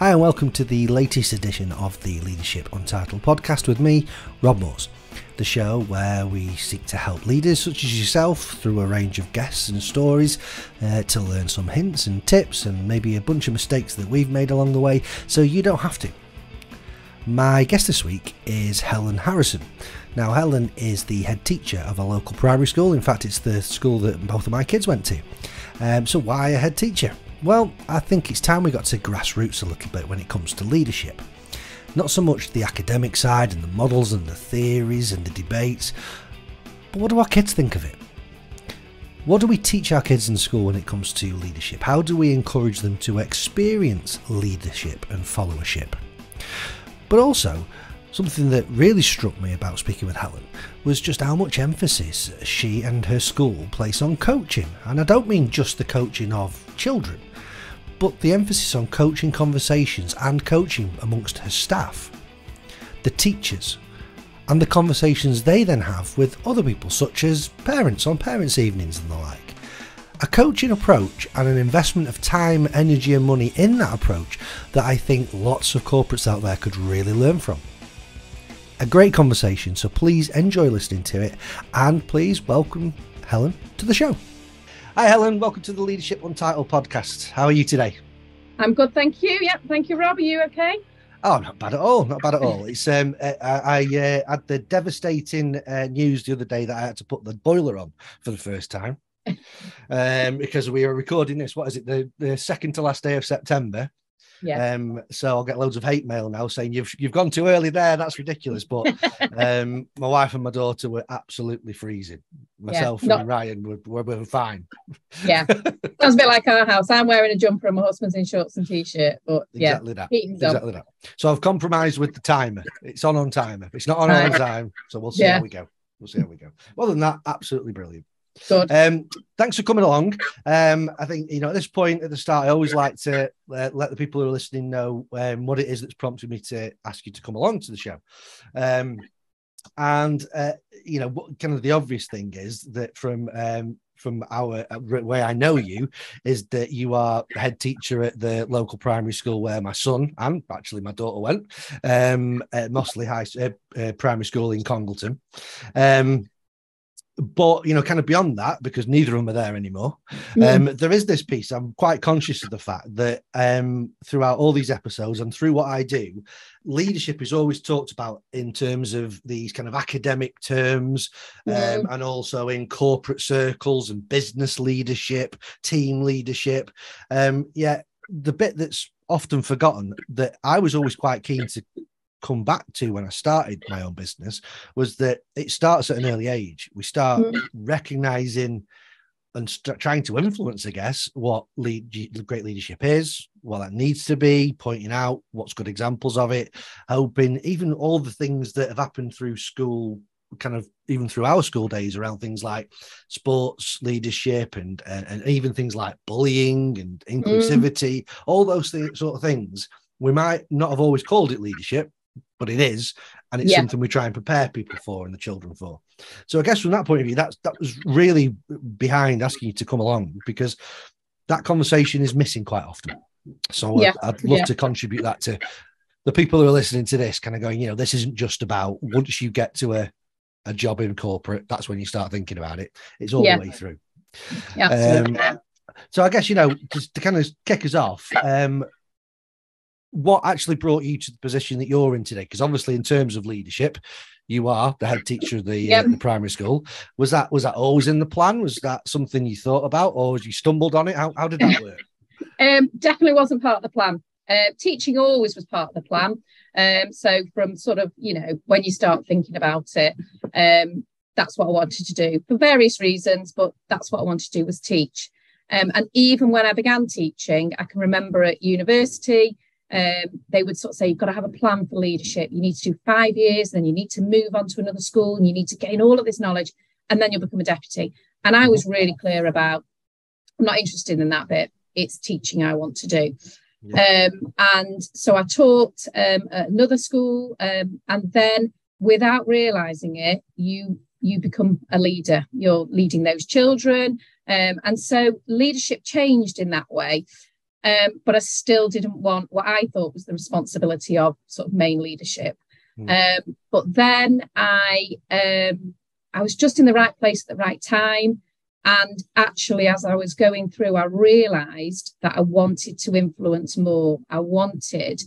Hi and welcome to the latest edition of the Leadership Untitled Podcast with me, Rob Moores, the show where we seek to help leaders such as yourself through a range of guests and stories to learn some hints and tips and maybe a bunch of mistakes that we've made along the way so you don't have to. My guest this week is Helen Harrison. Now, Helen is the head teacher of a local primary school. In fact, it's the school that both of my kids went to. So why a head teacher? Well, I think it's time we got to grassroots a little bit when it comes to leadership. Not so much the academic side and the models and the theories and the debates, but what do our kids think of it? What do we teach our kids in school when it comes to leadership? How do we encourage them to experience leadership and followership? But also, something that really struck me about speaking with Helen was just how much emphasis she and her school place on coaching. And I don't mean just the coaching of children, but the emphasis on coaching conversations and coaching amongst her staff, the teachers, and the conversations they then have with other people, such as parents on parents' evenings and the like. A coaching approach and an investment of time, energy and money in that approach that I think lots of corporates out there could really learn from. A great conversation, so please enjoy listening to it and please welcome Helen to the show. Hi Helen, welcome to the Leadership Untitled Podcast. How are you today? I'm good, thank you. Yep, thank you, Rob. Are you okay? Oh, not bad at all. Not bad at all. It's I had the devastating news the other day that I had to put the boiler on for the first time because we are recording this. What is it? The second to last day of September. Yeah. So I'll get loads of hate mail now saying you've gone too early there. That's ridiculous. But my wife and my daughter were absolutely freezing. Myself and Ryan were fine. Yeah. Sounds a bit like our house. I'm wearing a jumper and my husband's in shorts and t-shirt. But yeah, exactly that. So I've compromised with the timer. It's on timer. It's not on time. So we'll see how we go. Other than that, absolutely brilliant. Good. Thanks for coming along. I think, at this point at the start, I always like to let the people who are listening know what it is that's prompted me to ask you to come along to the show. What kind of the obvious thing is that from our way I know you is that you are head teacher at the local primary school where my son and actually my daughter went, at Mossley Primary School in Congleton. But, kind of beyond that, because neither of them are there anymore, there is this piece. I'm quite conscious of the fact that throughout all these episodes and through what I do, leadership is always talked about in terms of these kind of academic terms and also in corporate circles and business leadership, team leadership. Yet the bit that's often forgotten that I was always quite keen to come back to when I started my own business was that it starts at an early age. We start recognizing and trying to influence, I guess, what great leadership is, what that needs to be, pointing out what's good examples of it, hoping even all the things that have happened through school, kind of even through our school days around things like sports leadership and even things like bullying and inclusivity, all those sort of things. We might not have always called it leadership, but it is, and it's something we try and prepare people for and the children for. So I guess from that point of view, that was really behind asking you to come along, because that conversation is missing quite often. So I'd love to contribute that to the people who are listening to this, kind of going, this isn't just about once you get to a job in corporate, that's when you start thinking about it. It's all the way through. Yeah, so I guess, just to kind of kick us off, what actually brought you to the position that you're in today? Because obviously, in terms of leadership, you are the head teacher of the primary school. Was that always in the plan? Was that something you thought about, or you stumbled on it? How did that work? Definitely wasn't part of the plan. Teaching always was part of the plan. So from sort of, when you start thinking about it, that's what I wanted to do for various reasons, but that's what I wanted to do was teach. And even when I began teaching, I can remember at university, they would sort of say, you've got to have a plan for leadership. You need to do 5 years, then you need to move on to another school and you need to gain all of this knowledge and then you'll become a deputy. And I was really clear about, I'm not interested in that bit. It's teaching I want to do. And so I taught at another school, and then without realizing it, you become a leader. You're leading those children. And so leadership changed in that way. But I still didn't want what I thought was the responsibility of sort of main leadership. But then I was just in the right place at the right time. And actually, as I was going through, I realised that I wanted to influence more. I wanted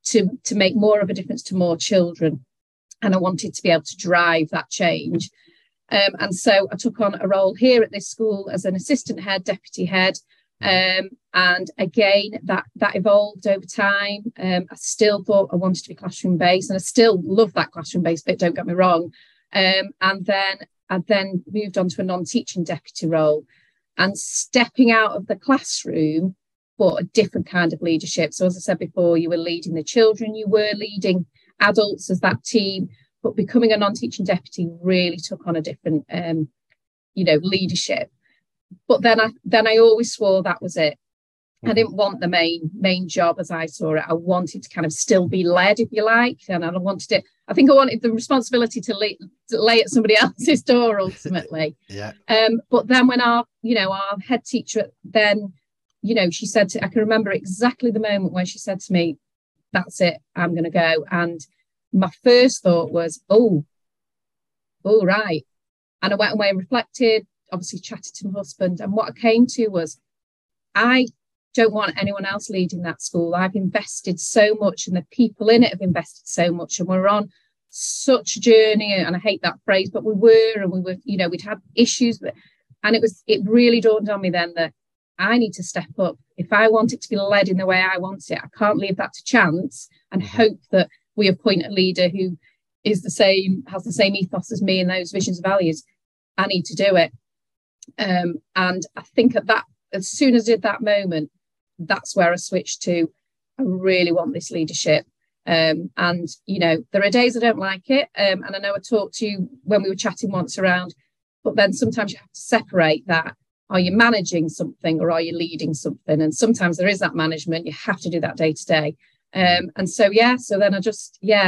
to make more of a difference to more children. And I wanted to be able to drive that change. And so I took on a role here at this school as an assistant head, deputy head. And again, that evolved over time. I still thought I wanted to be classroom based, and I still love that classroom based bit, don't get me wrong. And then I moved on to a non-teaching deputy role, and stepping out of the classroom, but a different kind of leadership. So as I said before, you were leading the children, you were leading adults as that team, but becoming a non-teaching deputy really took on a different, leadership. But then I always swore that was it. I didn't want the main job as I saw it. I wanted to kind of still be led, if you like, and I wanted the responsibility to lay at somebody else's door ultimately. Yeah. But then when our head teacher then, she said I can remember exactly the moment when she said to me, "That's it, I'm going to go." And my first thought was, oh, right. And I went away and reflected, obviously chatted to my husband. And what I came to was, I don't want anyone else leading that school. I've invested so much, and the people in it have invested so much, and we're on such a journey. And I hate that phrase, but we were, we'd had issues, and it really dawned on me then that I need to step up. If I want it to be led in the way I want it, I can't leave that to chance and hope that we appoint a leader who has the same ethos as me and those visions and values. I need to do it. And I think as soon as I did that moment, that's where I switched to, I really want this leadership. And there are days I don't like it. And I know I talked to you when we were chatting once around, but then sometimes you have to separate that. Are you managing something or are you leading something? And sometimes there is that management. You have to do that day to day. So then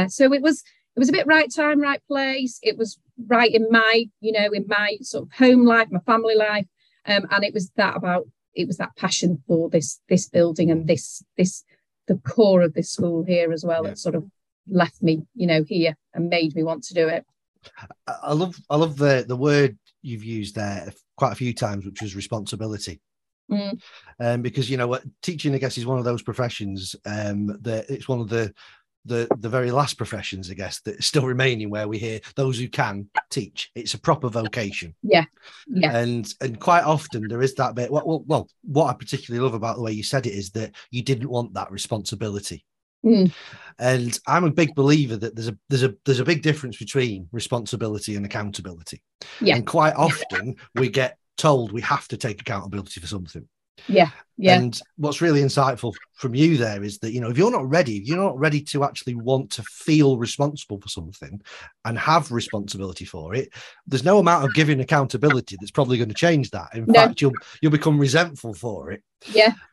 so it was a bit right time, right place. It was right in my sort of home life, my family life. And it was that passion for this building and the core of this school here as well, that sort of left me, here and made me want to do it. I love the word you've used there quite a few times, which is responsibility. Because teaching, I guess, is one of those professions that it's one of the very last professions, I guess, that's still remaining, where we hear those who can teach. It's a proper vocation. Yeah. And quite often there is that bit. Well, what I particularly love about the way you said it is that you didn't want that responsibility. And I'm a big believer that there's a big difference between responsibility and accountability. And quite often we get told we have to take accountability for something. And what's really insightful from you there is that, if you're not ready to actually want to feel responsible for something and have responsibility for it, there's no amount of giving accountability that's probably going to change that. In fact, you'll become resentful for it.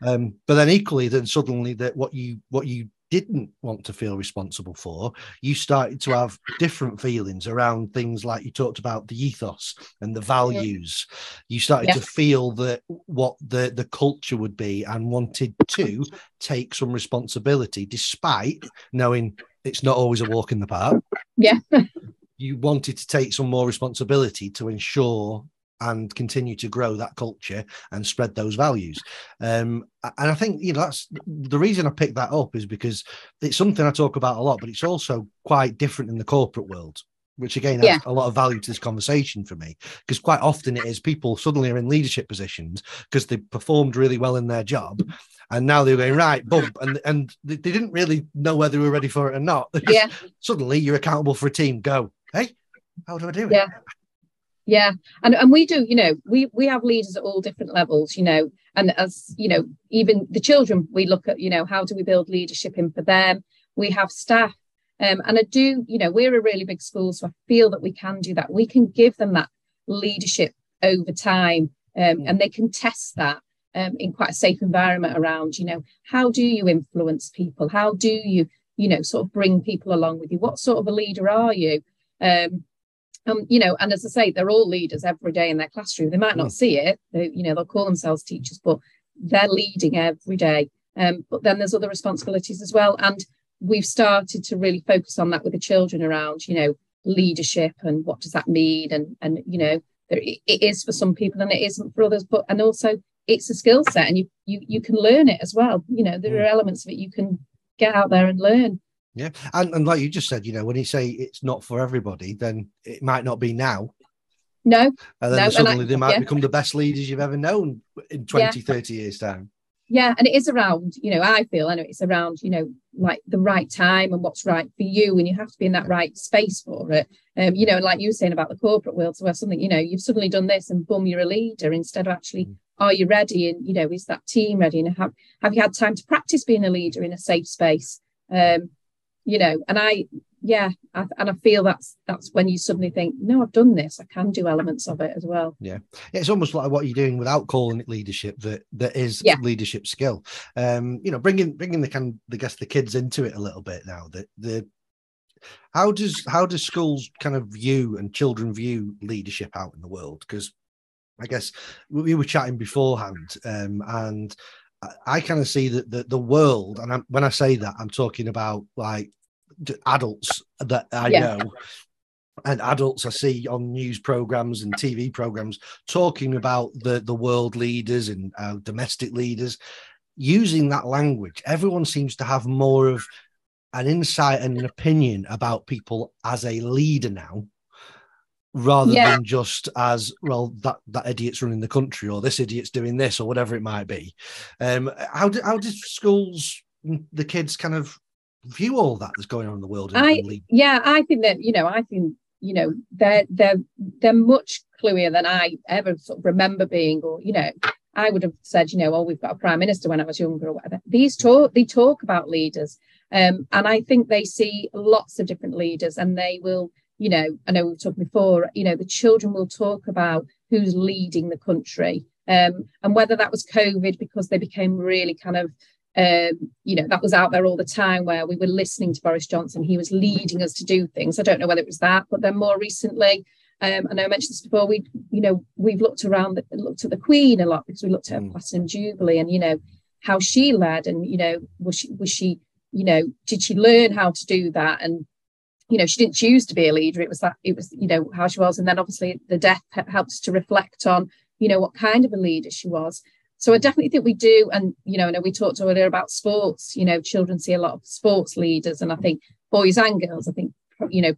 But then equally, then suddenly that what you didn't want to feel responsible for, you started to have different feelings around things like you talked about the ethos and the values. You started to feel that what the culture would be and wanted to take some responsibility, despite knowing it's not always a walk in the park. You wanted to take some more responsibility to ensure and continue to grow that culture and spread those values. And I think, that's the reason I picked that up, is because it's something I talk about a lot, but it's also quite different in the corporate world, which again has a lot of value to this conversation for me, because quite often it is people suddenly are in leadership positions because they performed really well in their job. And now they're going, right, bump. And they didn't really know whether they were ready for it or not. Suddenly you're accountable for a team. Go, hey, how do I do it? And we do, we have leaders at all different levels, and as even the children, we look at, how do we build leadership in for them? We have staff, and I do, we're a really big school, so I feel that we can do that. We can give them that leadership over time, and they can test that in quite a safe environment around, how do you influence people? How do you, sort of bring people along with you? What sort of a leader are you? And as I say, they're all leaders every day in their classroom. They might not see it, they'll call themselves teachers, but they're leading every day. But then there's other responsibilities as well. And we've started to really focus on that with the children around, leadership and what does that mean? And it is for some people and it isn't for others, and also it's a skill set and you can learn it as well. There are elements of it you can get out there and learn. Yeah. And like you just said, when you say it's not for everybody, then it might not be now. No. And then suddenly they might become the best leaders you've ever known in 20, 30 years time. Yeah. And it is around, I feel, anyway, it's around, like the right time and what's right for you. And you have to be in that right space for it. And like you were saying about the corporate world, so where something, you've suddenly done this and boom, you're a leader instead of actually, are you ready? And, is that team ready? And have you had time to practice being a leader in a safe space? And I feel that's when you suddenly think, no, I've done this. I can do elements of it as well. Yeah, it's almost like what you're doing without calling it leadership. That is leadership skill. Bringing the kids into it a little bit now. How does schools kind of view and children view leadership out in the world? Because I guess we were chatting beforehand, and I kind of see that the world, and when I say that, I'm talking about like adults that I know, and adults I see on news programs and TV programs talking about the world leaders and domestic leaders using that language. Everyone seems to have more of an insight and an opinion about people as a leader now, rather than just as, well, that idiot's running the country, or this idiot's doing this, or whatever it might be. How do schools, the kids, kind of view all that that's going on in the world? I think that they're much cluier than I ever sort of remember being, or I would have said, we've got a prime minister when I was younger or whatever. They talk about leaders, and I think they see lots of different leaders, and they will, I know we've talked before, the children will talk about who's leading the country, and whether that was COVID, because they became really kind of, that was out there all the time, where we were listening to Boris Johnson. He was leading us to do things. I don't know whether it was that, but then more recently, I know I mentioned this before, we've looked at the Queen a lot, because we looked at her Platinum Jubilee and, how she led, and, was she, did she learn how to do that? And, she didn't choose to be a leader. It was how she was. And then obviously the death helps to reflect on, what kind of a leader she was. So I definitely think we do. And, I know we talked earlier about sports, children see a lot of sports leaders, and I think boys and girls, I think,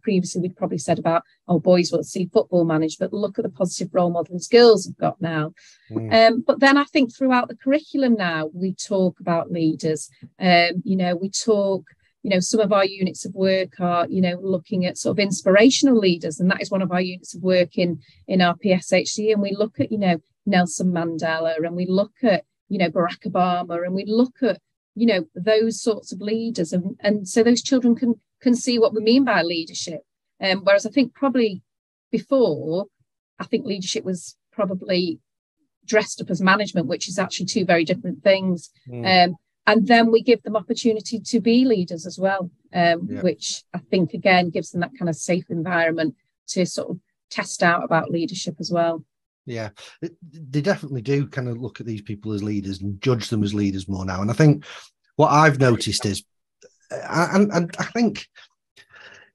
previously we'd probably said about, boys will see football managed, but look at the positive role models girls have got now. But then I think throughout the curriculum now, we talk about leaders. We talk, some of our units of work are, looking at sort of inspirational leaders. And that is one of our units of work in our PSHD. And we look at, Nelson Mandela, and we look at, Barack Obama, and we look at, those sorts of leaders. And so those children can see what we mean by leadership. Whereas I think probably before, I think leadership was probably dressed up as management, which is actually two very different things. And then we give them opportunity to be leaders as well, which I think, again, gives them that kind of safe environment to sort of test out about leadership as well. Yeah, they definitely do kind of look at these people as leaders and judge them as leaders more now. And I think what I've noticed is, and I think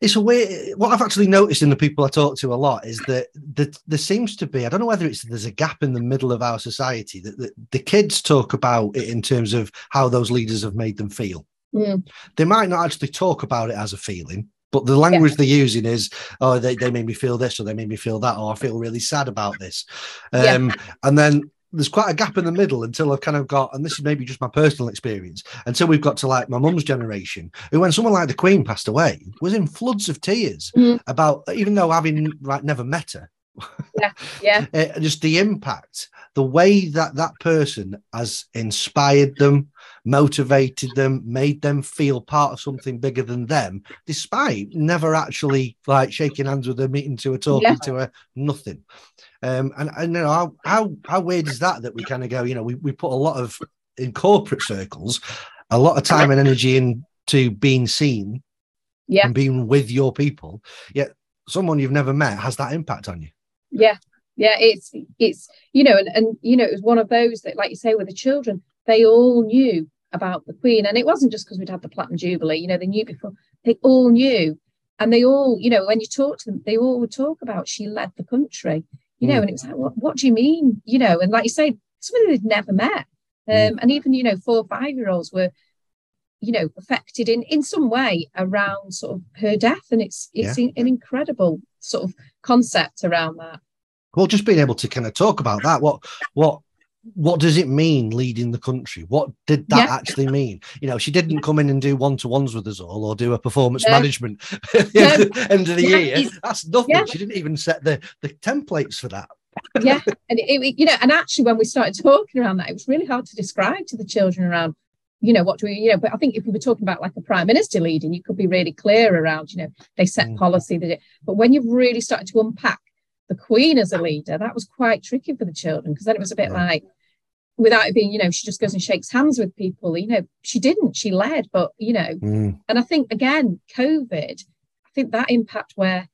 it's a way, what I've actually noticed in the people I talk to a lot is that there seems to be, I don't know whether there's a gap in the middle of our society, that the kids talk about it in terms of how those leaders have made them feel. They might not actually talk about it as a feeling, but the language they're using is, they made me feel this, or they made me feel that, or I feel really sad about this. And then there's quite a gap in the middle until I've kind of got, and this is maybe just my personal experience, until we've got to like my mum's generation, who, when someone like the Queen passed away, was in floods of tears about, even though having never met her, just the impact, the way that person has inspired them, motivated them, made them feel part of something bigger than them, despite never actually like shaking hands with her, meeting to her, talking to her, nothing. And how weird is that we kind of go, we put a lot of, in corporate circles, a lot of time and energy into being seen and being with your people, yet someone you've never met has that impact on you. It's it was one of those that, like you say, with the children, they all knew about the Queen. And it wasn't just because we'd had the Platinum Jubilee, you know, they knew before, they all knew. And they all, you know, when you talk to them, they all would talk about she led the country, you know, and it was like, what do you mean? You know, and like you say, somebody they'd never met. And even, you know, 4 or 5-year-olds were, you know, affected in some way around sort of her death. And it's an incredible sort of concept around that. Well, just being able to kind of talk about that, what does it mean leading the country? What did that actually mean? You know, she didn't come in and do one-to-ones with us all or do a performance management at the end of the year. That's nothing. Yeah. She didn't even set the templates for that. Yeah. And it, you know, and actually when we started talking around that, it was really hard to describe to the children around, you know, what do we, you know, but I think if we were talking about like a prime minister leading, you could be really clear around, you know, they set policy. But when you've really started to unpack the Queen as a leader, that was quite tricky for the children, because then it was a bit like, without it being, you know, she just goes and shakes hands with people, you know, she didn't, she led, but, you know, and I think, again, COVID, I think that impact where,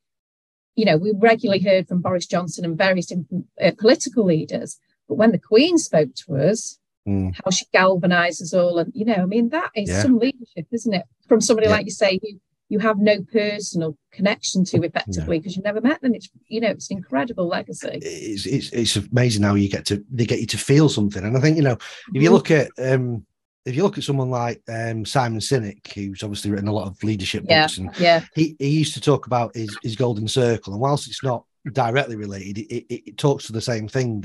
you know, we regularly heard from Boris Johnson and various different political leaders, but when the Queen spoke to us, how she galvanised us all, and, you know, I mean, that is some leadership, isn't it? From somebody like you say, who you have no personal connection to effectively because you've never met them. It's, you know, it's an incredible legacy. It's amazing how they get you to feel something. And I think, you know, if you look at someone like Simon Sinek, who's obviously written a lot of leadership books, and he used to talk about his golden circle. And whilst it's not directly related, it talks to the same thing,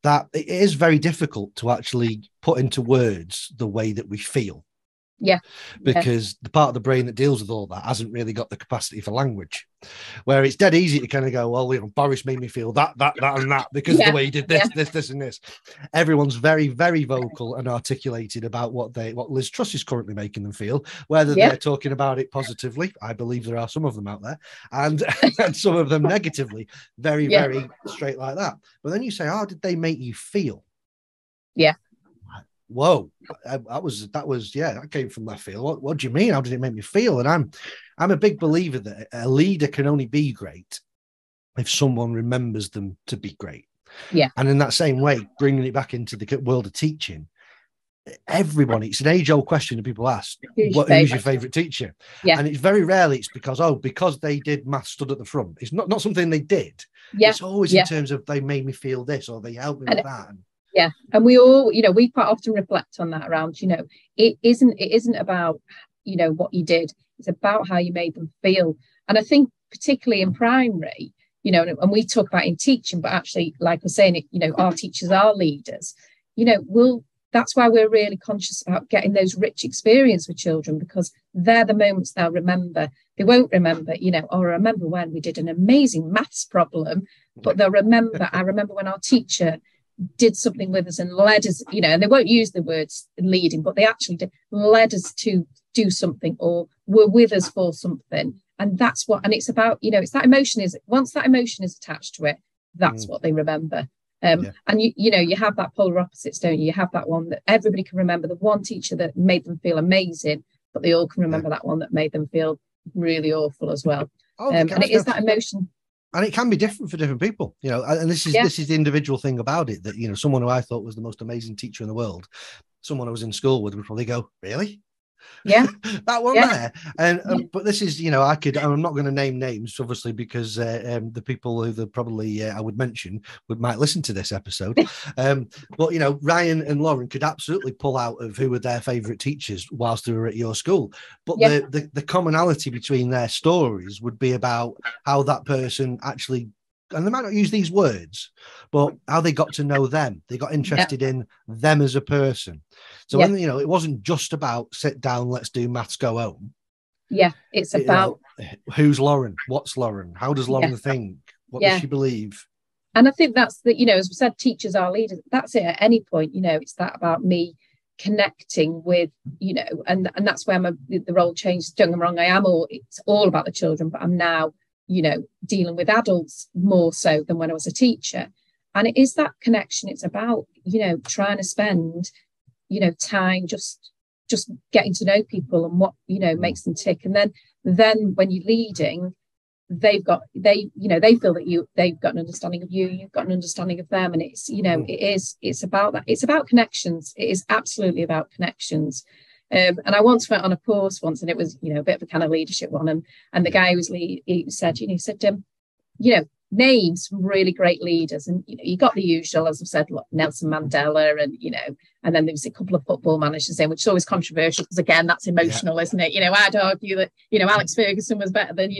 that it is very difficult to actually put into words the way that we feel. Yeah. Because the part of the brain that deals with all that hasn't really got the capacity for language. Where it's dead easy to kind of go, well, you know, Boris made me feel that, and that because of the way he did this, and this. Everyone's very, very vocal and articulated about what Liz Truss is currently making them feel, whether they're talking about it positively. I believe there are some of them out there, and some of them negatively, very, very straight like that. But then you say, how did they make you feel? Yeah. Whoa, that came from left field. What do you mean? How did it make me feel? And I'm a big believer that a leader can only be great if someone remembers them to be great. Yeah. And in that same way, bringing it back into the world of teaching, everybody, it's an age-old question that people ask, who's your favourite teacher? Yeah. And it's very rarely it's because they did maths stood at the front. It's not something they did. Yeah. It's always in terms of they made me feel this, or they helped me with that. Yeah. And we all, you know, we quite often reflect on that around, you know, it isn't about, you know, what you did. It's about how you made them feel. And I think particularly in primary, you know, and we talk about in teaching, but actually, like we're saying, you know, our teachers are leaders, you know, that's why we're really conscious about getting those rich experience with children, because they're the moments they'll remember. They won't remember, you know, I remember when we did an amazing maths problem, but they'll remember, I remember when our teacher did something with us and led us, you know, and they won't use the words leading, but they actually led us to do something or were with us for something. And that's what, and it's about, you know, it's that emotion once that emotion is attached to it, that's what they remember. And you know, you have that polar opposites, don't you? You have that one that everybody can remember, the one teacher that made them feel amazing, but they all can remember that one that made them feel really awful as well. And it is that emotion. And it can be different for different people, you know, and this is the individual thing about it, that, you know, someone who I thought was the most amazing teacher in the world, someone I was in school with would probably go, really? Yeah. That one there. And but this is, you know, I'm not going to name names, obviously, because the people who probably I would mention might listen to this episode. But, you know, Ryan and Lauren could absolutely pull out of who were their favourite teachers whilst they were at your school. But the commonality between their stories would be about how that person actually, and they might not use these words, but how they got to know them. They got interested in them as a person. So when, you know, it wasn't just about sit down, let's do maths, go home. Yeah, it's about who's Lauren? What's Lauren? How does Lauren think? What does she believe? And I think that's you know, as we said, teachers are leaders. That's it at any point, you know, it's that about me connecting with, you know, and that's where the role changed. Don't get me wrong, it's all about the children, but I'm now, you know, dealing with adults more so than when I was a teacher. And it is that connection. It's about, you know, trying to spend, you know, time just getting to know people and what, you know, makes them tick. And then when you're leading, they feel that they've got an understanding of you, you've got an understanding of them, and it's, it's about that. It's about connections. It is absolutely about connections. And I once went on a course once, and it was, a bit of a kind of leadership one, and the guy he said, names some really great leaders, and you got the usual, as I've said, like Nelson Mandela, and then there was a couple of football managers in, which is always controversial because, again, that's emotional, isn't it? I'd argue that Alex Ferguson was better than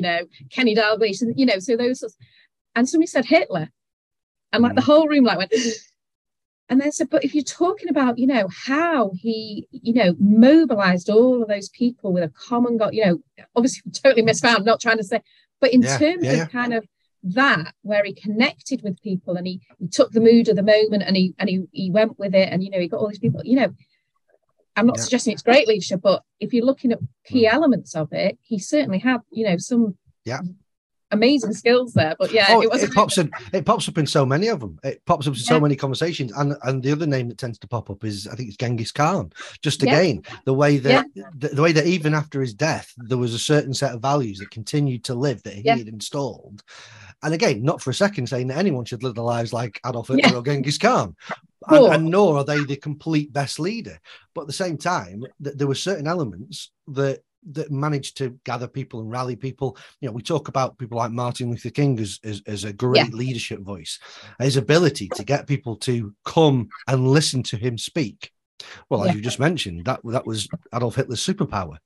Kenny Dalglish, and so those sorts. And somebody said Hitler, and like the whole room went. And then said, but if you're talking about how he mobilized all of those people with a common goal, obviously totally misfound, not trying to say, but in terms of kind of that, where he connected with people, and he took the mood of the moment, and he went with it, and he got all these people. I'm not suggesting it's great leadership, but if you're looking at key elements of it, he certainly had some amazing skills there. But it pops up in so many of them. It pops up in so many conversations, and the other name that tends to pop up is, I think it's Genghis Khan. Just again, the way that the way that even after his death, there was a certain set of values that continued to live that he had installed. And again, not for a second saying that anyone should live their lives like Adolf Hitler or Genghis Khan, and nor are they the complete best leader. But at the same time, there were certain elements that managed to gather people and rally people. We talk about people like Martin Luther King as a great leadership voice, his ability to get people to come and listen to him speak. Well, as you just mentioned, that was Adolf Hitler's superpower.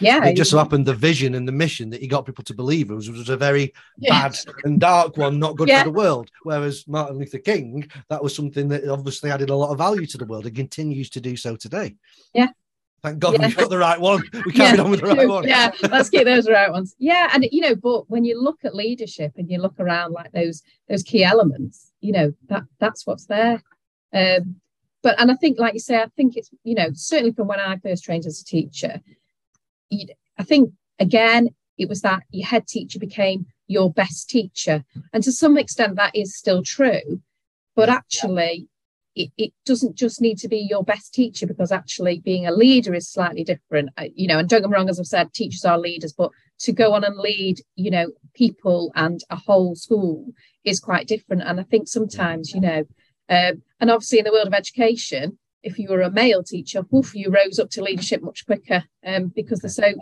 It just so happened the vision and the mission that he got people to believe was a very bad and dark one, not good for the world. Whereas Martin Luther King, that was something that obviously added a lot of value to the world and continues to do so today. Thank God we've got the right one. We carried on with the right one. Yeah, let's get those right ones. Yeah, and but when you look at leadership and you look around like those key elements, that's what's there. But I think, like you say, I think it's certainly from when I first trained as a teacher, I think again it was that your head teacher became your best teacher, and to some extent that is still true. But actually, it doesn't just need to be your best teacher, because actually being a leader is slightly different. And don't get me wrong, as I've said, teachers are leaders, but to go on and lead, people and a whole school is quite different. And I think sometimes, and obviously in the world of education, if you were a male teacher, you rose up to leadership much quicker, because there's so,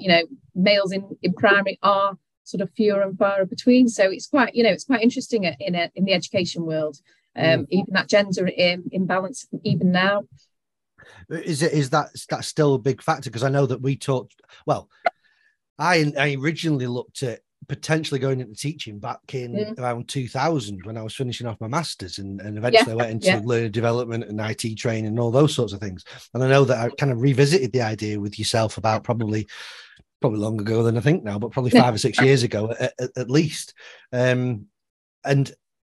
males in primary are sort of fewer and far between. So it's quite, it's quite interesting in the education world. Even that gender imbalance, even now. Is that still a big factor? Because I know that we talked. Well, I originally looked at potentially going into teaching back in around 2000 when I was finishing off my masters, and eventually I went into learner development and IT training and all those sorts of things. And I know that I kind of revisited the idea with yourself about probably longer ago than I think now, but probably 5 or 6 years ago at least. And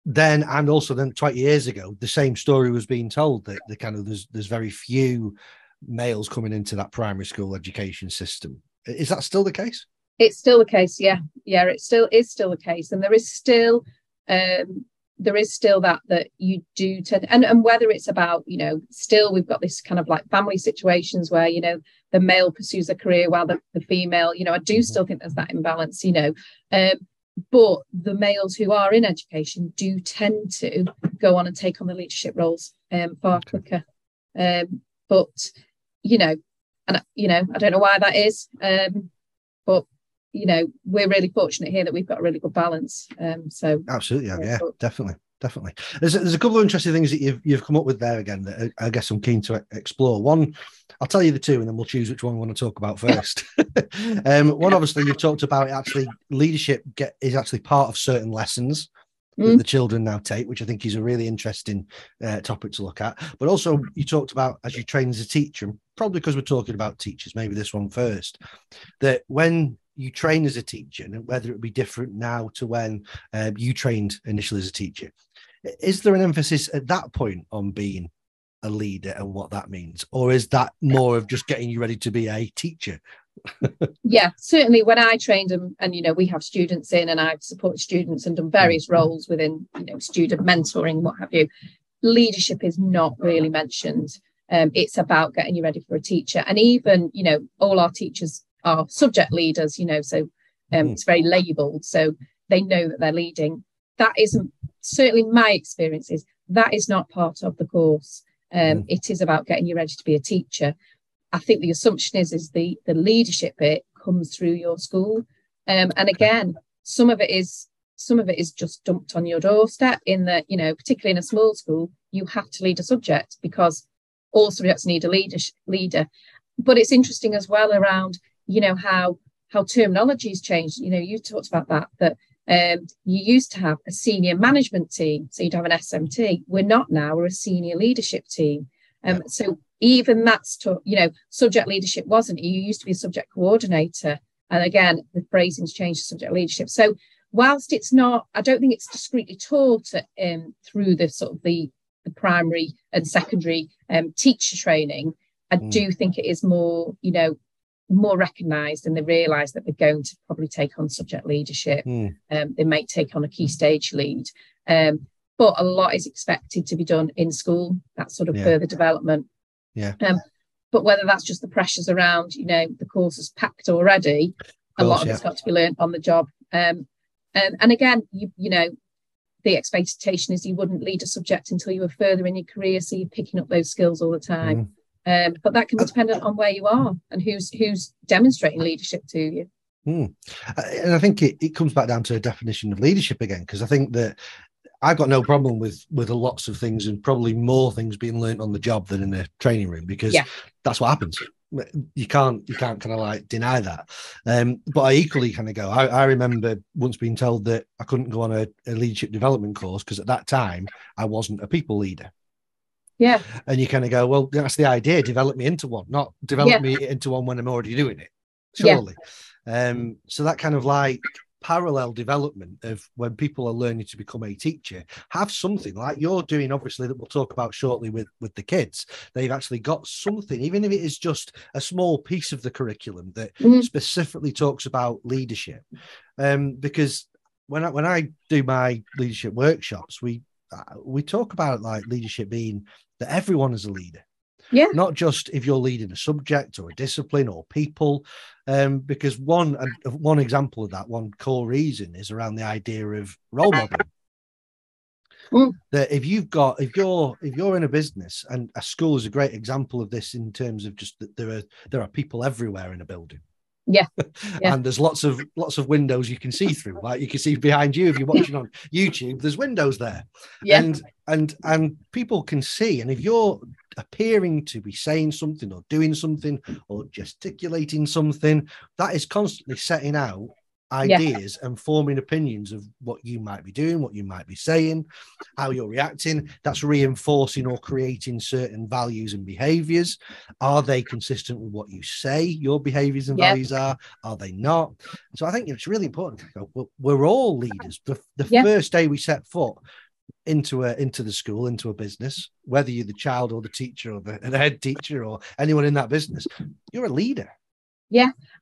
then 20 years ago, the same story was being told that there's very few males coming into that primary school education system. Is that still the case? It's still the case, yeah. It still is still the case, and there is still that you do tend, and whether it's about still we've got this kind of like family situations where the male pursues a career while the female, I do still think there's that imbalance, but the males who are in education do tend to go on and take on the leadership roles far quicker. But and I don't know why that is, but we're really fortunate here that we've got a really good balance. So absolutely, definitely. There's a couple of interesting things that you've come up with there again that I guess I'm keen to explore. One, I'll tell you the two, and then we'll choose which one we want to talk about first. One, obviously, you've talked about actually leadership is actually part of certain lessons that the children now take, which I think is a really interesting topic to look at. But also, you talked about as you train as a teacher, and probably because we're talking about teachers, maybe this one first, that when you train as a teacher, and whether it be different now to when you trained initially as a teacher, is there an emphasis at that point on being a leader and what that means, or is that more of just getting you ready to be a teacher? Yeah, certainly when I trained them, and we have students in, and I've supported students and done various roles within student mentoring, what have you, leadership is not really mentioned. It's about getting you ready for a teacher, and even all our teachers are subject leaders, so it's very labelled. So they know that they're leading. That isn't, certainly my experience is, that is not part of the course. It is about getting you ready to be a teacher. I think the assumption is the leadership bit comes through your school. And again, some of it is just dumped on your doorstep, in that, you know, particularly in a small school, you have to lead a subject because all subjects need a leader. But it's interesting as well around, you know, how terminology has changed. You know, you talked about that you used to have a senior management team, so you'd have an SMT. We're not now, we're a senior leadership team. So even that's, you know, subject leadership wasn't. You used to be a subject coordinator. And again, the phrasing's changed to subject leadership. So whilst it's not, I don't think it's discreetly taught through the sort of the primary and secondary teacher training, I do think it is more, you know, more recognised, and they realise that they're going to probably take on subject leadership. They may take on a key stage lead, but a lot is expected to be done in school, that sort of further development. But whether that's just the pressures around, you know, the course is packed already, a lot of it's got to be learned on the job. And again, you know, the expectation is you wouldn't lead a subject until you were further in your career, so you're picking up those skills all the time. But that can be dependent on where you are and who's demonstrating leadership to you. And I think it comes back down to a definition of leadership again, because I think that I've got no problem with lots of things, and probably more things being learnt on the job than in a training room, because that's what happens. You can't kind of like deny that. But I equally kind of go, I remember once being told that I couldn't go on a leadership development course because at that time I wasn't a people leader. Yeah. And you kind of go, well, that's the idea. Develop me into one, not develop me into one when I'm already doing it. Surely. So that kind of like parallel development of when people are learning to become a teacher, have something like you're doing, obviously, that we'll talk about shortly with the kids. They've actually got something, even if it is just a small piece of the curriculum that specifically talks about leadership. Because when I do my leadership workshops, we talk about like leadership being that everyone is a leader. Not just if you're leading a subject or a discipline or people, because one example of that, one core reason is around the idea of role modeling. That if you're in a business, and a school is a great example of this in terms of just that there are people everywhere in a building. And there's lots of windows you can see through. Like you can see behind you if you're watching on YouTube, there's windows there. And people can see. And if you're appearing to be saying something or doing something or gesticulating something, that is constantly setting out ideas and forming opinions of what you might be doing, what you might be saying, how you're reacting. That's reinforcing or creating certain values and behaviors. Are they consistent with what you say your behaviors and values are they not? So I think it's really important to go, well, we're all leaders. The first day we set foot into the school, into a business, whether you're the child or the teacher or the head teacher or anyone in that business, you're a leader.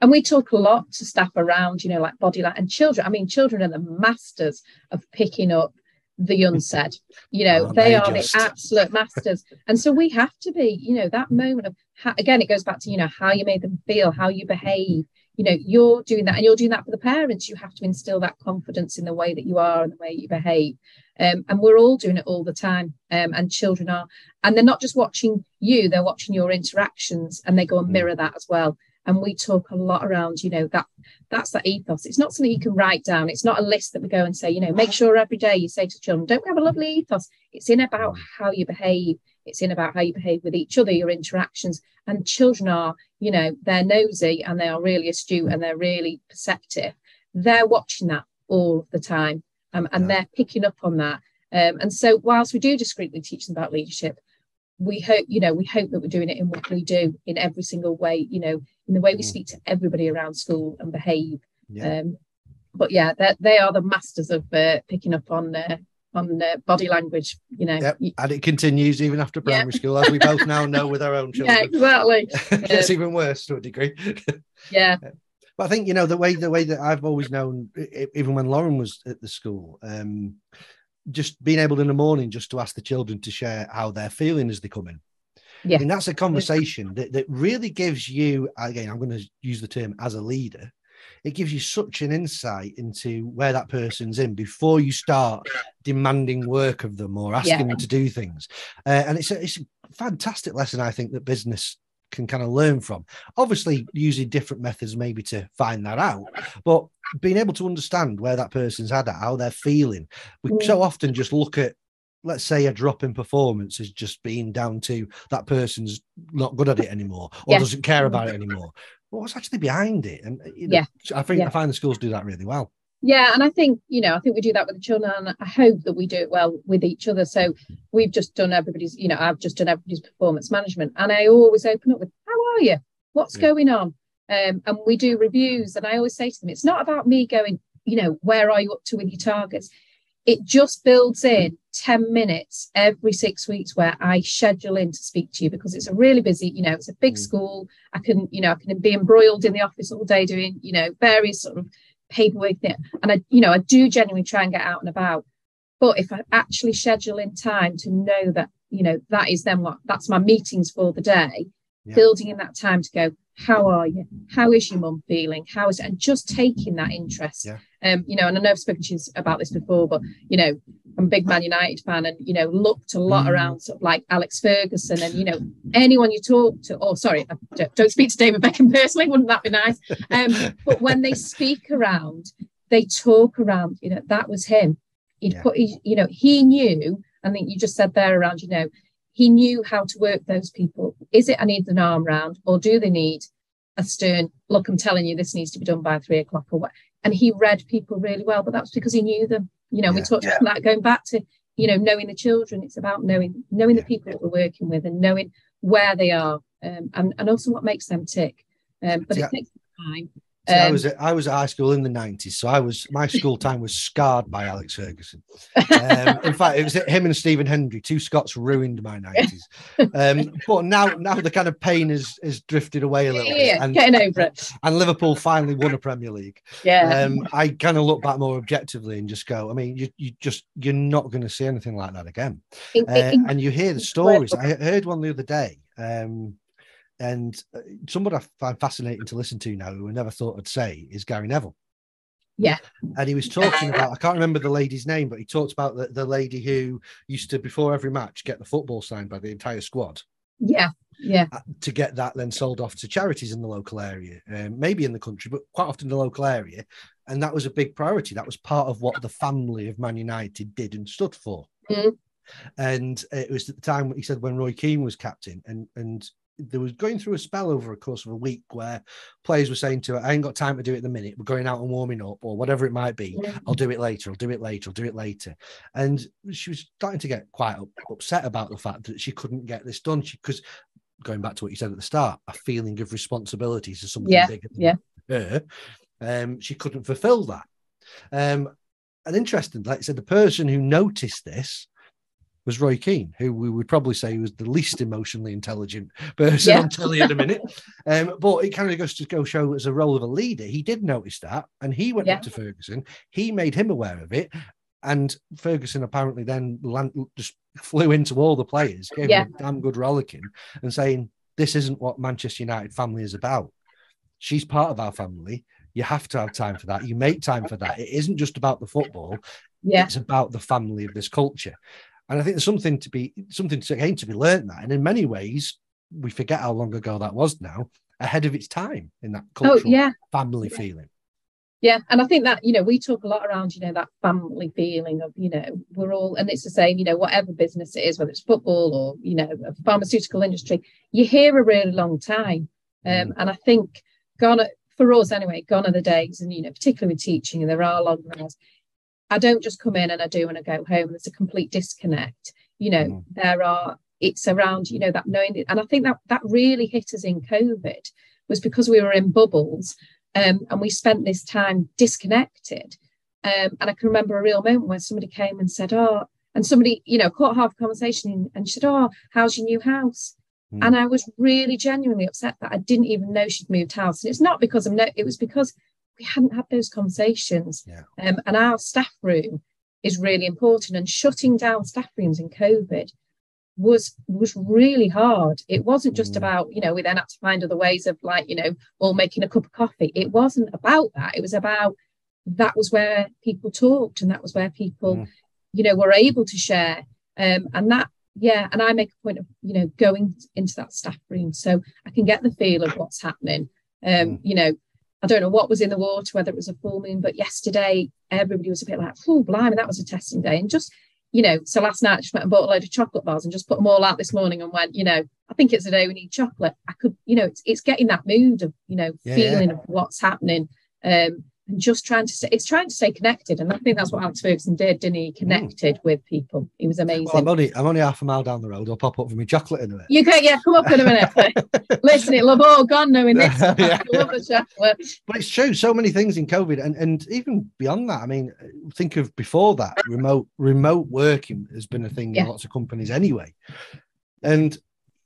And we talk a lot to staff around, you know, like body language and children. I mean, children are the masters of picking up the unsaid. You know, they are the absolute masters. And so we have to be, you know, that moment of, again, it goes back to, you know, how you made them feel, how you behave. You know, you're doing that, and you're doing that for the parents. You have to instill that confidence in the way that you are and the way you behave. And we're all doing it all the time. And children are, and they're not just watching you, they're watching your interactions, and they go and mirror that as well. And we talk a lot around, you know, that's that ethos. It's not something you can write down. It's not a list that we go and say, you know, make sure every day you say to children, don't we have a lovely ethos? It's in about how you behave. It's in about how you behave with each other, your interactions. And children are, you know, they're nosy and they are really astute and they're really perceptive. They're watching that all the time, and they're picking up on that. And so whilst we do discreetly teach them about leadership, we hope that we're doing it in what we do in every single way, you know, in the way we speak to everybody around school and behave. But they are the masters of picking up on body language, you know. And it continues even after primary school, as we both now know with our own children. Exactly. It's even worse to a degree. But I think, you know, the way that I've always known, even when Lauren was at the school, just being able in the morning just to ask the children to share how they're feeling as they come in. And that's a conversation that really gives you, again, I'm going to use the term as a leader, it gives you such an insight into where that person's in before you start demanding work of them or asking them to do things. And it's a fantastic lesson, I think, that business can kind of learn from. Obviously, using different methods maybe to find that out, but being able to understand where that person's at, how they're feeling. We so often just look at, let's say, a drop in performance as just being down to that person's not good at it anymore or doesn't care about it anymore. But what's actually behind it? And I find the schools do that really well. Yeah, and I think we do that with the children, and I hope that we do it well with each other. So we've just done everybody's, I've just done everybody's performance management, and I always open up with, how are you? What's going on? And we do reviews, and I always say to them, it's not about me going, where are you up to with your targets? It just builds in 10 minutes every 6 weeks where I schedule in to speak to you, because it's a really busy, it's a big school. I can be embroiled in the office all day doing, various sort of paperwork thing. And I do genuinely try and get out and about. But if I actually schedule in time to know that, that is then that's my meetings for the day, building in that time to go, how are you? How is your mum feeling? How is it? And just taking that interest. And I know I've spoken to you about this before, but, I'm a big Man United fan, and, looked a lot around sort of like Alex Ferguson and, anyone you talk to, don't speak to David Beckham personally, wouldn't that be nice? But when they speak around, they talk around, that was him. He knew, I think you just said there around, he knew how to work those people. Is it, I need an arm round, or do they need a stern, look, I'm telling you, this needs to be done by 3 o'clock or what? And he read people really well, but that's because he knew them. We talked about that, going back to, knowing the children. It's about knowing the people that we're working with and knowing where they are, and also what makes them tick. But it takes time. I was at high school in the 90s, so my school time was scarred by Alex Ferguson. In fact, it was him and Stephen Hendry, two Scots, ruined my 90s. But now the kind of pain has drifted away a little bit. And getting over it. And Liverpool finally won a Premier League. I kind of look back more objectively and just go, I mean, you're not going to see anything like that again. And you hear the stories. I heard one the other day. And somebody I find fascinating to listen to now, who I never thought I'd say, is Gary Neville. Yeah. And he was talking about, I can't remember the lady's name, but he talked about the lady who used to, before every match, get the football signed by the entire squad. Yeah. Yeah. To get that then sold off to charities in the local area, maybe in the country, but quite often the local area. And that was a big priority. That was part of what the family of Man United did and stood for. And it was at the time, he said, when Roy Keane was captain, and there was going through a spell over a course of a week where players were saying to her, I ain't got time to do it at the minute. We're going out and warming up, or whatever it might be. I'll do it later. I'll do it later. And she was starting to get quite upset about the fact that she couldn't get this done. Because going back to what you said at the start, a feeling of responsibility to something bigger than her, she couldn't fulfill that. And interesting, like I said, the person who noticed this was Roy Keane, who we would probably say was the least emotionally intelligent person on telly at the minute. But it kind of goes to go show as a role of a leader. He did notice that, and he went up to Ferguson. He made him aware of it, and Ferguson apparently then just flew into all the players, gave them a damn good rollicking, and saying, this isn't what Manchester United family is about. She's part of our family. You have to have time for that. You make time for that. It isn't just about the football. It's about the family of this culture. And I think there's something to be learned that. And in many ways, we forget how long ago that was now, ahead of its time in that cultural family feeling. Yeah. And I think that, we talk a lot around, that family feeling of, we're all, and it's the same, whatever business it is, whether it's football or, a pharmaceutical industry, you're here a really long time. And I think for us anyway, gone are the days, and, particularly with teaching, and there are long hours. I don't just come in and I do and I go home. There's a complete disconnect. It's around, that knowing it. And I think that really hit us in COVID, was because we were in bubbles, and we spent this time disconnected. And I can remember a real moment when somebody came and said, and somebody, caught half a conversation and she said, how's your new house? And I was really genuinely upset that I didn't even know she'd moved house. And it's not because it was because we hadn't had those conversations. And our staff room is really important, and shutting down staff rooms in COVID was really hard. It wasn't just about, we then had to find other ways of all making a cup of coffee. It wasn't about that. It was about, that was where people talked, and that was where people, were able to share. And that, and I make a point of, going into that staff room so I can get the feel of what's happening. I don't know what was in the water, whether it was a full moon, but yesterday everybody was a bit like, oh, blimey, that was a testing day. And just, so last night I just went and bought a load of chocolate bars and just put them all out this morning and went, I think it's a day we need chocolate. I could, it's getting that mood of, feeling of what's happening. And just trying to stay connected. And I think that's what Alex Ferguson did, didn't he? Connected with people. He was amazing. Well, I'm only half a mile down the road. I'll pop up for me chocolate in a minute. You can, come up in a minute. Listen, it'll have all gone knowing this. I love the chocolate. But it's true. So many things in COVID, and even beyond that. I mean, think of before that, remote working has been a thing in lots of companies anyway. And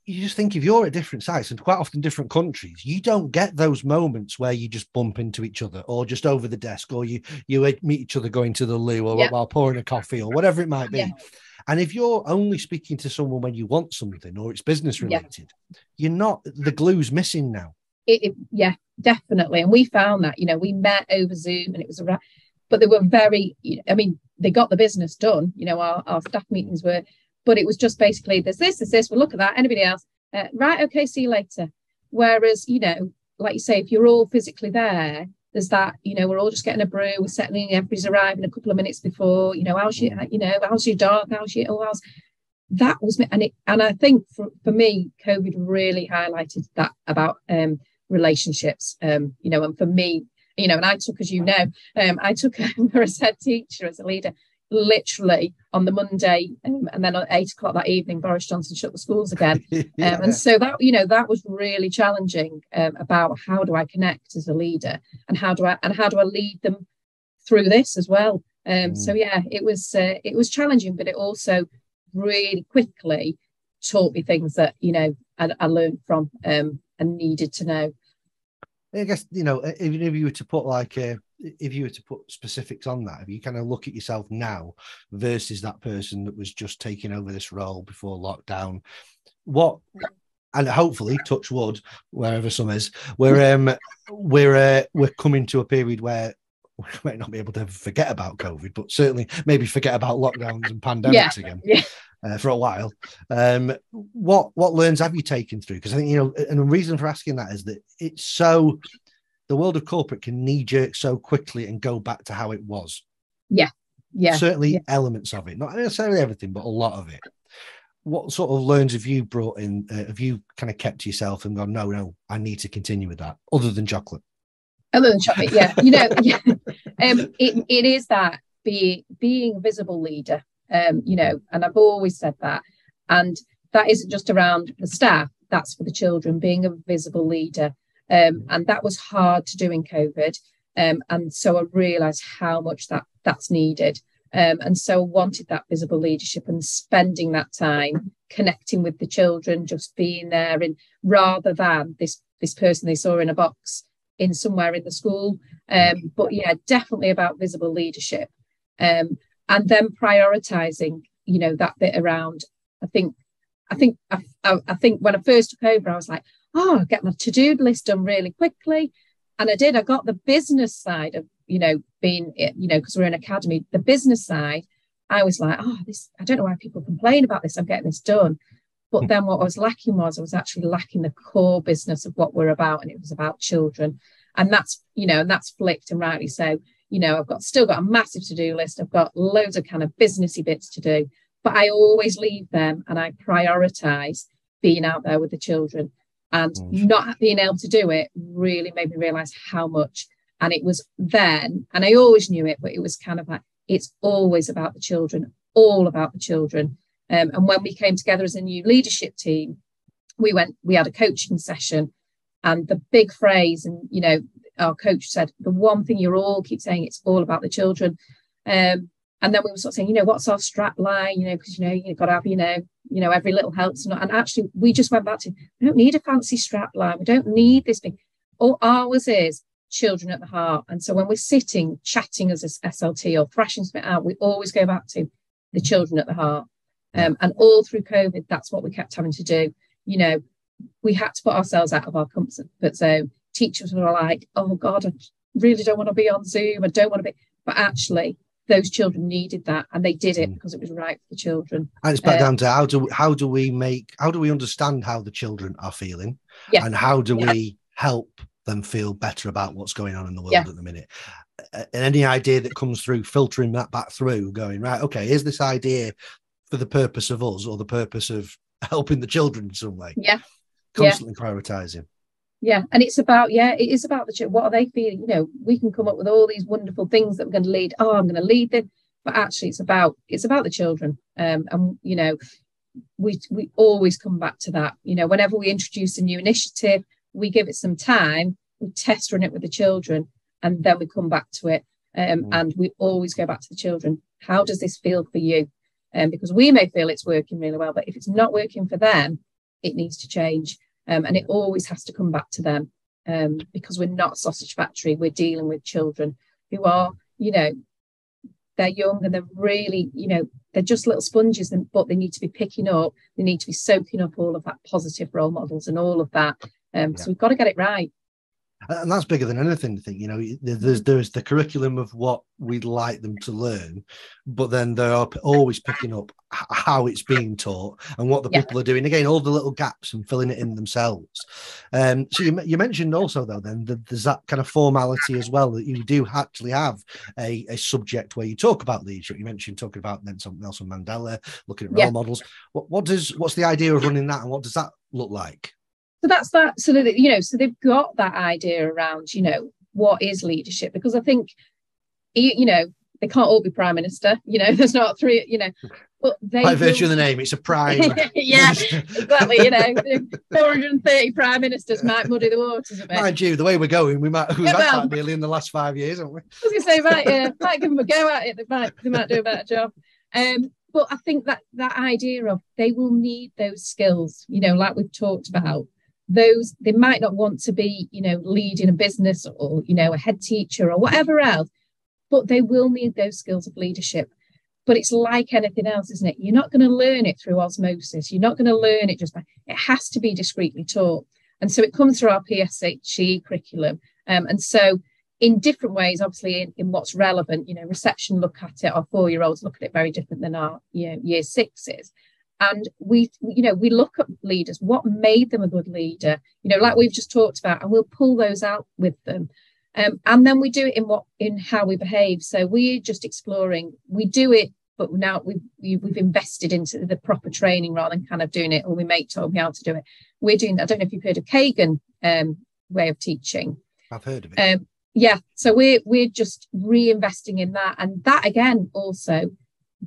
you just think, if you're at different sites and quite often different countries, you don't get those moments where you just bump into each other, or just over the desk, or you meet each other going to the loo, or while pouring a coffee, or whatever it might be. And if you're only speaking to someone when you want something, or it's business related, you're not, the glue's missing now. Definitely. And we found that, we met over Zoom, and it was but they were very, they got the business done. Our staff meetings were. But it was just basically, there's this, we'll look at that. Anybody else? Right, okay, see you later. Whereas, like you say, if you're all physically there, there's that, we're all just getting a brew, we're settling, everybody's arriving a couple of minutes before, how's your dog, how's that was me. And I think for me, COVID really highlighted that about relationships, and for me, and I took, as I took over as head teacher, as a leader, literally on the Monday, and then at 8:00 that evening, Boris Johnson shut the schools again. And so that, that was really challenging, about how do I connect as a leader, and how do I lead them through this as well. So it was challenging, but it also really quickly taught me things that, I learned from, and needed to know. I guess, if you were to put if you were to put specifics on that, if you kind of look at yourself now versus that person that was just taking over this role before lockdown, and hopefully, touch wood, wherever some is, we're coming to a period where we might not be able to forget about COVID, but certainly maybe forget about lockdowns and pandemics again. For a while. What learns have you taken through? Because I think, and the reason for asking that is that it's so, the world of corporate can knee-jerk so quickly and go back to how it was. Certainly elements of it, not necessarily everything, but a lot of it. What sort of learns have you brought in? Have you kind of kept to yourself and gone, no, I need to continue with that, other than chocolate? Other than chocolate, it is that being a visible leader. And I've always said that, and that isn't just around the staff, that's for the children, being a visible leader, and that was hard to do in COVID, and so I realised how much that's needed, and so I wanted that visible leadership and spending that time connecting with the children, just being there, and rather than this person they saw in a box in somewhere in the school, but definitely about visible leadership. And then prioritising, that bit around. I think when I first took over, I was like, get my to-do list done really quickly, and I did. I got the business side of, being, because we're an academy, the business side. I was like, I don't know why people complain about this. I'm getting this done, but then what I was lacking I was actually lacking the core business of what we're about, and it was about children, and that's flicked, and rightly so. I've still got a massive to-do list. I've got loads of kind of businessy bits to do, but I always leave them, and I prioritise being out there with the children, and not being able to do it really made me realise how much. And it was then, and I always knew it, but it was kind of like, it's always about the children, all about the children. And when we came together as a new leadership team, we had a coaching session, and the big phrase, and our coach said, the one thing you all keep saying, it's all about the children. And then we were sort of saying, what's our strap line? Because you've got to have, every little helps. And actually, we just went back to, we don't need a fancy strap line. We don't need this big. All ours is children at the heart. And so when we're sitting, chatting as a SLT or thrashing something out, we always go back to the children at the heart. And all through COVID, that's what we kept having to do. You know, we had to put ourselves out of our comfort zone. Teachers were like, oh God, I really don't want to be on Zoom. I don't want to be. But actually, those children needed that, and they did it because it was right for the children. And it's back down to how do we understand how the children are feeling, and how do we help them feel better about what's going on in the world at the minute. And any idea that comes through, filtering that back through, going, right, okay, here's this idea for the purpose of us, or the purpose of helping the children in some way. Constantly prioritising. Yeah, and it's about, it is about the children. What are they feeling? You know, we can come up with all these wonderful things that we're going to lead. Oh, I'm going to lead them, but actually, it's about the children. And you know, we always come back to that. You know, whenever we introduce a new initiative, we give it some time, we test run it with the children, and then we come back to it. And we always go back to the children. How does this feel for you? Because we may feel it's working really well, but if it's not working for them, it needs to change. And it always has to come back to them, because we're not a sausage factory. We're dealing with children who are, you know, they're young and they're really, you know, they're just little sponges, but they need to be picking up. They need to be soaking up all of that positive role models and all of that. So we've got to get it right. And that's bigger than anything, I think. You know, there's the curriculum of what we'd like them to learn, but then they're always picking up how it's being taught and what the people are doing. Again, all the little gaps and filling it in themselves. So you mentioned also, though, then that there's that kind of formality as well, that you do actually have a subject where you talk about leadership. You mentioned talking about Nelson Mandela, looking at role models. What's the idea of running that, and what does that look like? So that's that. So that, you know, so they've got that idea around, you know, what is leadership? Because I think, you know, they can't all be prime minister. You know, there's not three. You know, but they by virtue of the name, it's a prime. Exactly. You know, 430 prime ministers might muddy the waters a bit. Mind you, the way we're going, we've had that nearly in the last 5 years, haven't we? I was going to say, might give them a go at it. They might do a better job. But I think that idea of they will need those skills, you know, like we've talked about. Those, they might not want to be, you know, leading a business or, you know, a head teacher or whatever else, but they will need those skills of leadership. But it's like anything else, isn't it? You're not going to learn it through osmosis. You're not going to learn it just by, it has to be discreetly taught. And so it comes through our PSHE curriculum. And so in different ways, obviously in what's relevant, you know, reception look at it, our 4-year-olds look at it very different than our, you know, year 6s. And we look at leaders, what made them a good leader, you know, like we've just talked about, and we'll pull those out with them. And then we do it in how we behave. So we're just exploring, we do it, but now we've invested into the proper training rather than kind of doing it, or we mate told me how to do it. We're doing, I don't know if you've heard of Kagan way of teaching. I've heard of it. So we're just reinvesting in that. And that again also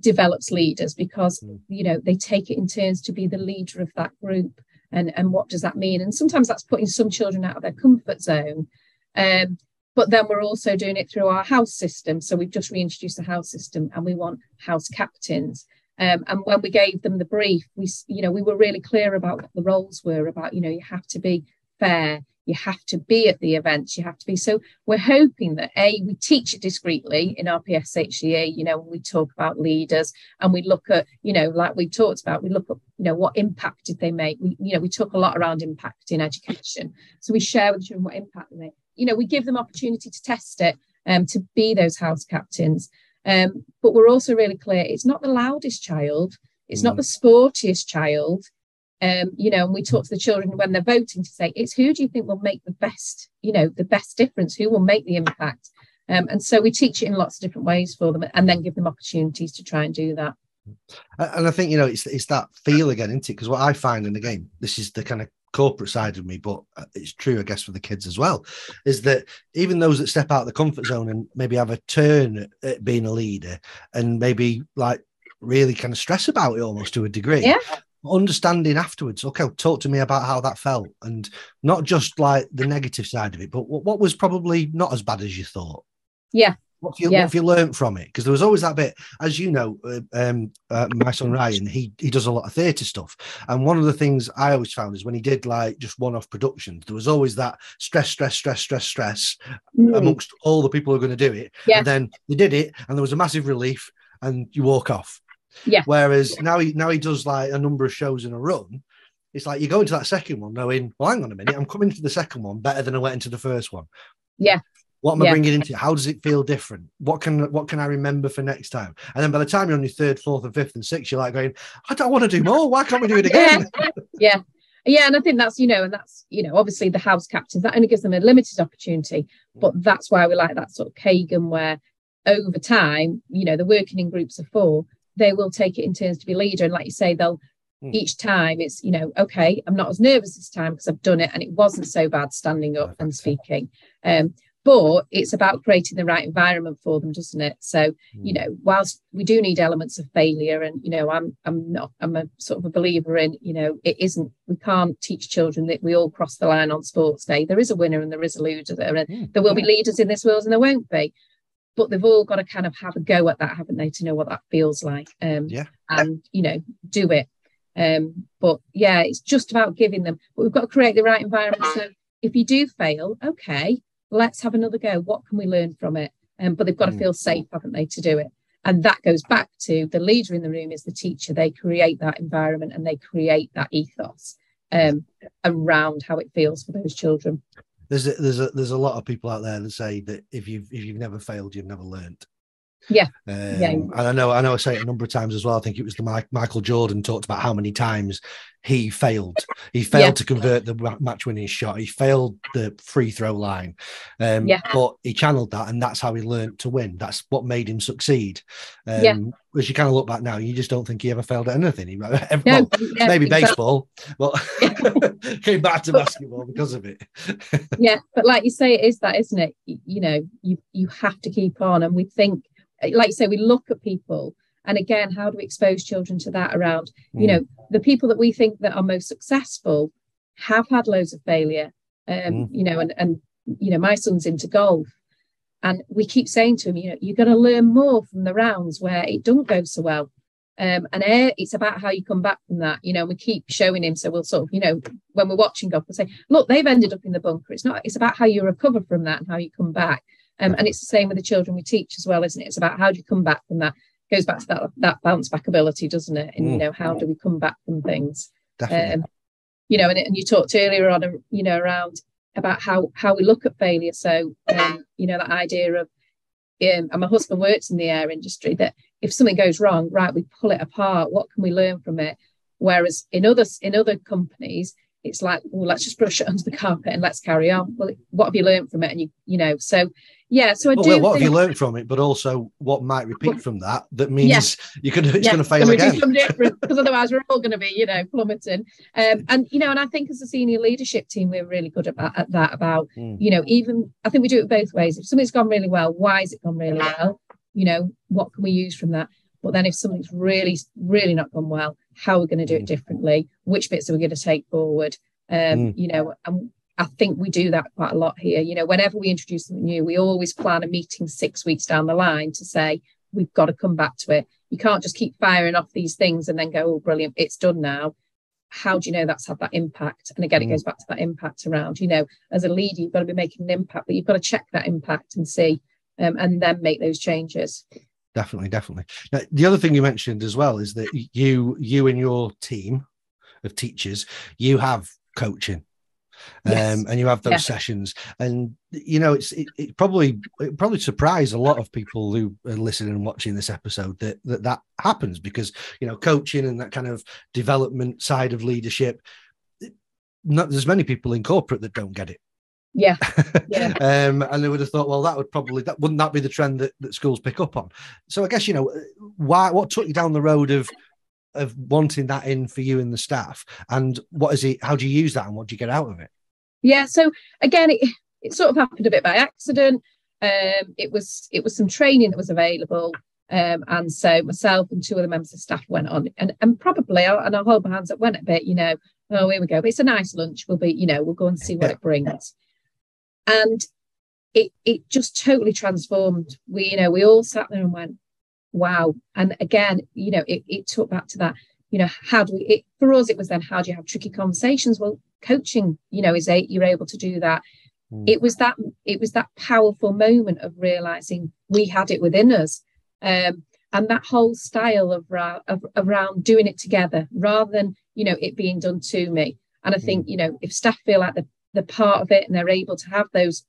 develops leaders, because you know, they take it in turns to be the leader of that group, and what does that mean? And sometimes that's putting some children out of their comfort zone, but then we're also doing it through our house system. So we've just reintroduced the house system, and we want house captains, and when we gave them the brief, we were really clear about what the roles were about. You know, you have to be fair, you have to be at the events, you have to be. So we're hoping that we teach it discreetly in our PSHE, you know, when we talk about leaders, and we look at, you know, like we talked about, we look at, you know, what impact did they make? We talk a lot around impact in education. So we share with the children what impact they make. You know, we give them opportunity to test it, to be those house captains. But we're also really clear, it's not the loudest child, it's not the sportiest child. You know, and we talk to the children when they're voting to say, it's who do you think will make the best difference, who will make the impact? And so we teach it in lots of different ways for them, and then give them opportunities to try and do that. And I think, you know, it's that feel again, isn't it? Because what I find, and again, this is the kind of corporate side of me, but it's true, I guess, for the kids as well, is that even those that step out of the comfort zone and maybe have a turn at being a leader, and maybe like really kind of stress about it almost to a degree. Yeah. Understanding afterwards, okay, talk to me about how that felt, and not just like the negative side of it, but what was probably not as bad as you thought. What have you learned from it? Because there was always that bit, as you know, my son Ryan, he does a lot of theatre stuff, and one of the things I always found is when he did like just one-off productions, there was always that stress amongst all the people who are going to do it, and then they did it, and there was a massive relief, and you walk off. Yeah. Whereas now he does like a number of shows in a run. It's like you go into that second one knowing, well, hang on a minute, I'm coming to the second one better than I went into the first one. Yeah. What am I bringing into? How does it feel different? What can I remember for next time? And then by the time you're on your third, fourth, and fifth, and sixth, you're like going, I don't want to do more. Why can't we do it again? Yeah. And I think that's, obviously the house captains, that only gives them a limited opportunity, but that's why we like that sort of Kagan, where over time, they're working in groups of 4, they will take it in turns to be leader. And like you say, they'll each time it's, okay, I'm not as nervous this time because I've done it and it wasn't so bad standing up and speaking. But it's about creating the right environment for them, doesn't it? So, whilst we do need elements of failure, and, I'm a sort of a believer in, it isn't, we can't teach children that we all cross the line on sports day. There is a winner and there is a loser, and there will be leaders in this world and there won't be. But they've all got to kind of have a go at that, haven't they, to know what that feels like, and, do it. But yeah, it's just about giving them, but we've got to create the right environment. So if you do fail, okay, let's have another go. What can we learn from it? But they've got to feel safe, haven't they, to do it? And that goes back to the leader in the room is the teacher. They create that environment and they create that ethos around how it feels for those children. There's a lot of people out there that say that if you've never failed, you've never learned. Yeah. And I know I say it a number of times as well. I think it was the Michael Jordan talked about how many times he failed. He failed to convert the match-winning shot. He failed the free throw line. But he channeled that, and that's how he learned to win. That's what made him succeed. As you kind of look back now, you just don't think he ever failed at anything. Maybe baseball, but came back to basketball because of it. But like you say, it is that, isn't it? You have to keep on, and we think, like you say, we look at people, and again, how do we expose children to that around, the people that we think that are most successful have had loads of failure, and my son's into golf, and we keep saying to him, you're going to learn more from the rounds where it don't go so well, and it's about how you come back from that, and we keep showing him. So we'll sort of, when we're watching golf, we'll say, look, they've ended up in the bunker. It's about how you recover from that and how you come back. And it's the same with the children we teach as well, isn't it? It's about how do you come back from that. It goes back to that bounce back ability, doesn't it? And how do we come back from things? Definitely. And you talked earlier on, around about how we look at failure. So that idea of, and my husband works in the air industry, that if something goes wrong, right, we pull it apart. What can we learn from it? Whereas in other companies, it's like, well, let's just brush it under the carpet and let's carry on. Well, what have you learned from it? And so I do. What have you learned from it? But also, what might repeat from that? That means it's going to fail again. Because otherwise, we're all going to be, plummeting. And I think as a senior leadership team, we're really good at that. About even I think we do it both ways. If something's gone really well, why has it gone really well? What can we use from that? But then if something's really, really not gone well, how are we going to do it differently? Which bits are we going to take forward? And I think we do that quite a lot here. Whenever we introduce something new, we always plan a meeting 6 weeks down the line to say, we've got to come back to it. You can't just keep firing off these things and then go, oh, brilliant, it's done now. How do you know that's had that impact? And again, it goes back to that impact around, as a leader, you've got to be making an impact, but you've got to check that impact and see, and then make those changes. Definitely. Now, the other thing you mentioned as well is that you and your team of teachers, you have coaching, and you have those sessions, and it probably surprise a lot of people who are listening and watching this episode that happens, because coaching and that kind of development side of leadership, there's many people in corporate that don't get it. And they would have thought, well, wouldn't that be the trend that schools pick up on? So I guess what took you down the road of wanting that in for you and the staff, and what is it? How do you use that, and what do you get out of it? So again, it sort of happened a bit by accident. It was some training that was available, and so myself and 2 other members of staff went on, and probably, and I'll hold my hands up, went a bit, oh, here we go, but it's a nice lunch. We'll go and see what it brings. And it just totally transformed. We all sat there and went, wow. And again, it took back to that, how do we, for us, it was then, how do you have tricky conversations? Well, coaching, you're able to do that. It was that powerful moment of realizing we had it within us. And that whole style of around doing it together rather than, you know, it being done to me. And I think, you know, if staff feel like they're part of it and they're able to have those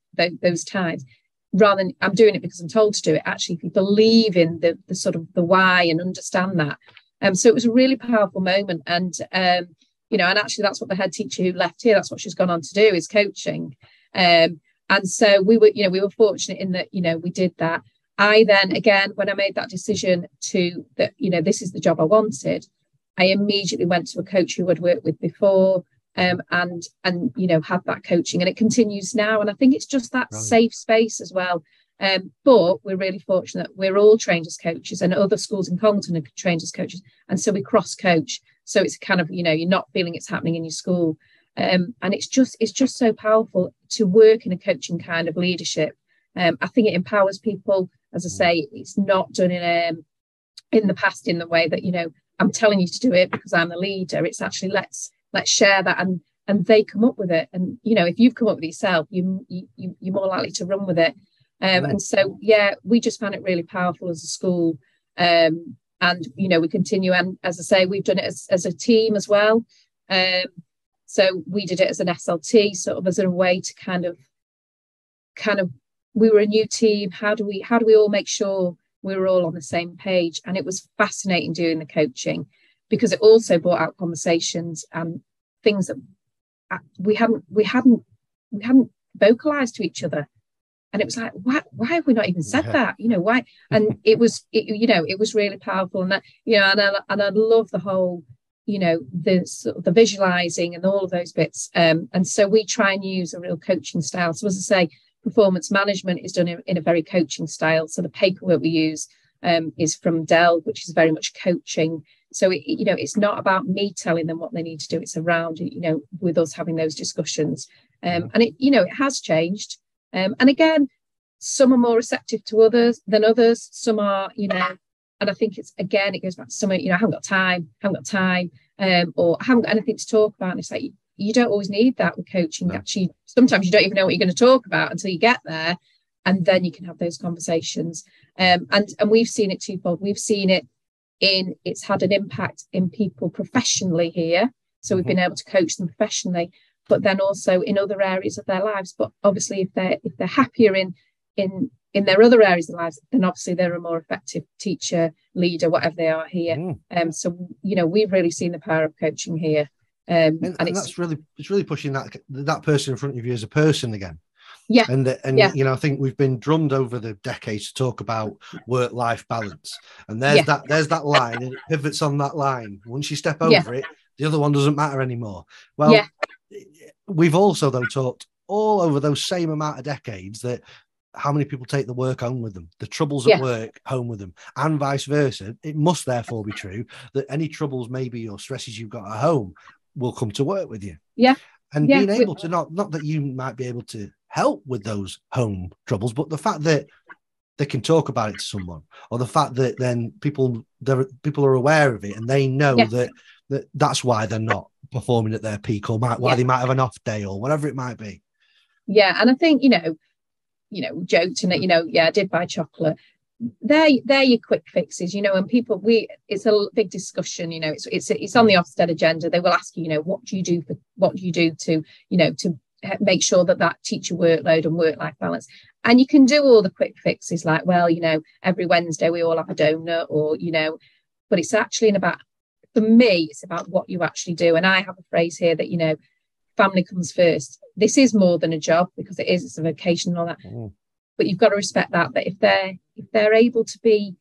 times, rather than I'm doing it because I'm told to do it, actually, if you believe in the sort of the why and understand that. So it was a really powerful moment. And, you know, and actually that's what the head teacher who left here, that's what she's gone on to do, is coaching. And so we were fortunate in that, you know, we did that. I then, again, when I made that decision that, you know, this is the job I wanted, I immediately went to a coach who I'd worked with before, and you know, had that coaching, and it continues now. And I think it's just that safe space as well. But we're really fortunate. We're all trained as coaches, and other schools in Congleton are trained as coaches. And so we cross coach. So it's kind of, you know, you're not feeling it's happening in your school. And it's just so powerful to work in a coaching kind of leadership. I think it empowers people. As I say, it's not done in the past in the way that, you know, I'm telling you to do it because I'm the leader. It's actually let's share that, and they come up with it. And, you know, if you've come up with it yourself, you're more likely to run with it. And so, yeah, we just found it really powerful as a school. And, you know, we continue. And as I say, we've done it as a team as well. So we did it as an SLT, sort of as a way to kind of, we were a new team. How do we all make sure we were all on the same page? And it was fascinating doing the coaching, because it also brought out conversations and things that we hadn't vocalized to each other. And it was like, why have we not even said that? You know, why? And it was really powerful. And that, you know, and I love the whole, you know, the visualizing and all of those bits. And so we try and use a real coaching style. So as I say, performance management is done in a very coaching style. So the paperwork we use is from Dell, which is very much coaching. So, you know, it's not about me telling them what they need to do. It's around, you know, with us having those discussions. And it, you know, it has changed. And again, some are more receptive to others than others. Some are, you know, and I think it goes back to some, you know, I haven't got time, or I haven't got anything to talk about. And it's like, you don't always need that with coaching. No. Actually, sometimes you don't even know what you're going to talk about until you get there, and then you can have those conversations. And we've seen it twofold. We've seen it it's had an impact in people professionally here. So we've been able to coach them professionally, but then also in other areas of their lives. But obviously, if they're happier in their other areas of their lives, then obviously they're a more effective teacher, leader, whatever they are here. So, you know, we've really seen the power of coaching here. And it's really pushing that person in front of you as a person again. Yeah. And you know, I think we've been drummed over the decades to talk about work-life balance. And there's that line, and it pivots on that line. Once you step over it, the other one doesn't matter anymore. Well, we've also though talked all over those same amount of decades that how many people take the work home with them, the troubles at work home with them, and vice versa. It must therefore be true that any troubles maybe or stresses you've got at home will come to work with you. And being able to not that you might be able to help with those home troubles, but the fact that they can talk about it to someone, or the fact that then people are aware of it and they know that's why they're not performing at their peak, or why they might have an off day, or whatever it might be. And I think, you know, joked and that, you know, I did buy chocolate. They're your quick fixes, you know, and people, it's a big discussion, you know, it's on the Ofsted agenda. They will ask you, you know, what do you do to, you know, to make sure that teacher workload and work-life balance. And you can do all the quick fixes like, well, you know, every Wednesday we all have a donut, or, you know, but it's actually for me, it's about what you actually do. And I have a phrase here that, you know, family comes first. This is more than a job, because it's a vocation and all that. But you've got to respect that if they're able to be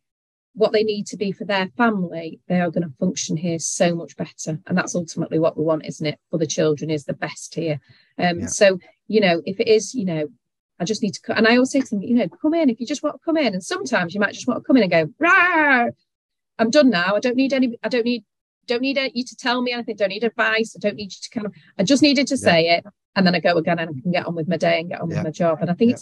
what they need to be for their family, they are going to function here so much better. And that's ultimately what we want, isn't it? For the children is the best here. So, you know, if it is, you know, I just need to, and I always say to them, you know, come in if you just want to come in. And sometimes you might just want to come in and go, rah, I'm done now. I don't need you to tell me anything. Don't need advice. I don't need you to I just needed to say it. And then I go again and I can get on with my day and get on with my job. And I think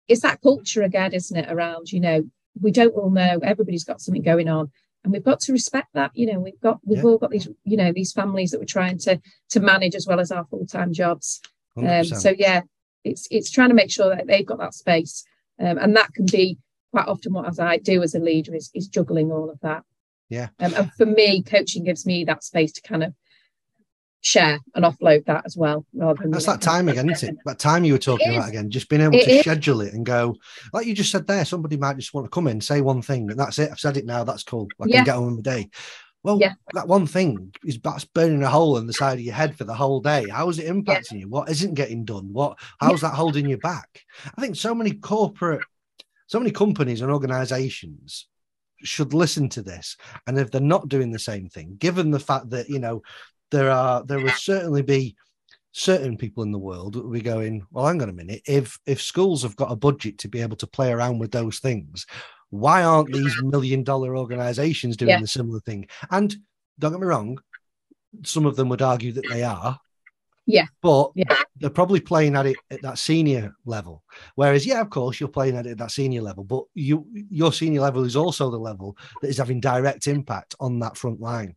it's that culture again, isn't it? Around, you know, we don't all know, everybody's got something going on, and we've got to respect that. You know, we've all got these, you know, these families that we're trying to manage as well as our full-time jobs. So it's trying to make sure that they've got that space. And that can be quite often what I do as a leader is juggling all of that. Yeah. And for me, coaching gives me that space to kind of share and offload that as well. Rather than, that's that time again, isn't it? That time you were talking about again, just being able to schedule it and go, like you just said there, somebody might just want to come in, say one thing, and that's it. I've said it now. That's cool. I can get on with my day. Well, that one thing that's burning a hole in the side of your head for the whole day. How is it impacting you? What isn't getting done? How's that holding you back? I think so many companies and organizations should listen to this. And if they're not doing the same thing, given the fact that, there will certainly be certain people in the world that will be going, well, hang on a minute, if schools have got a budget to be able to play around with those things, why aren't these $1 million organizations doing the similar thing? And don't get me wrong, some of them would argue that they are. Yeah. But they're probably playing at it at that senior level. Whereas, of course, you're playing at it at that senior level, but your senior level is also the level that is having direct impact on that front line.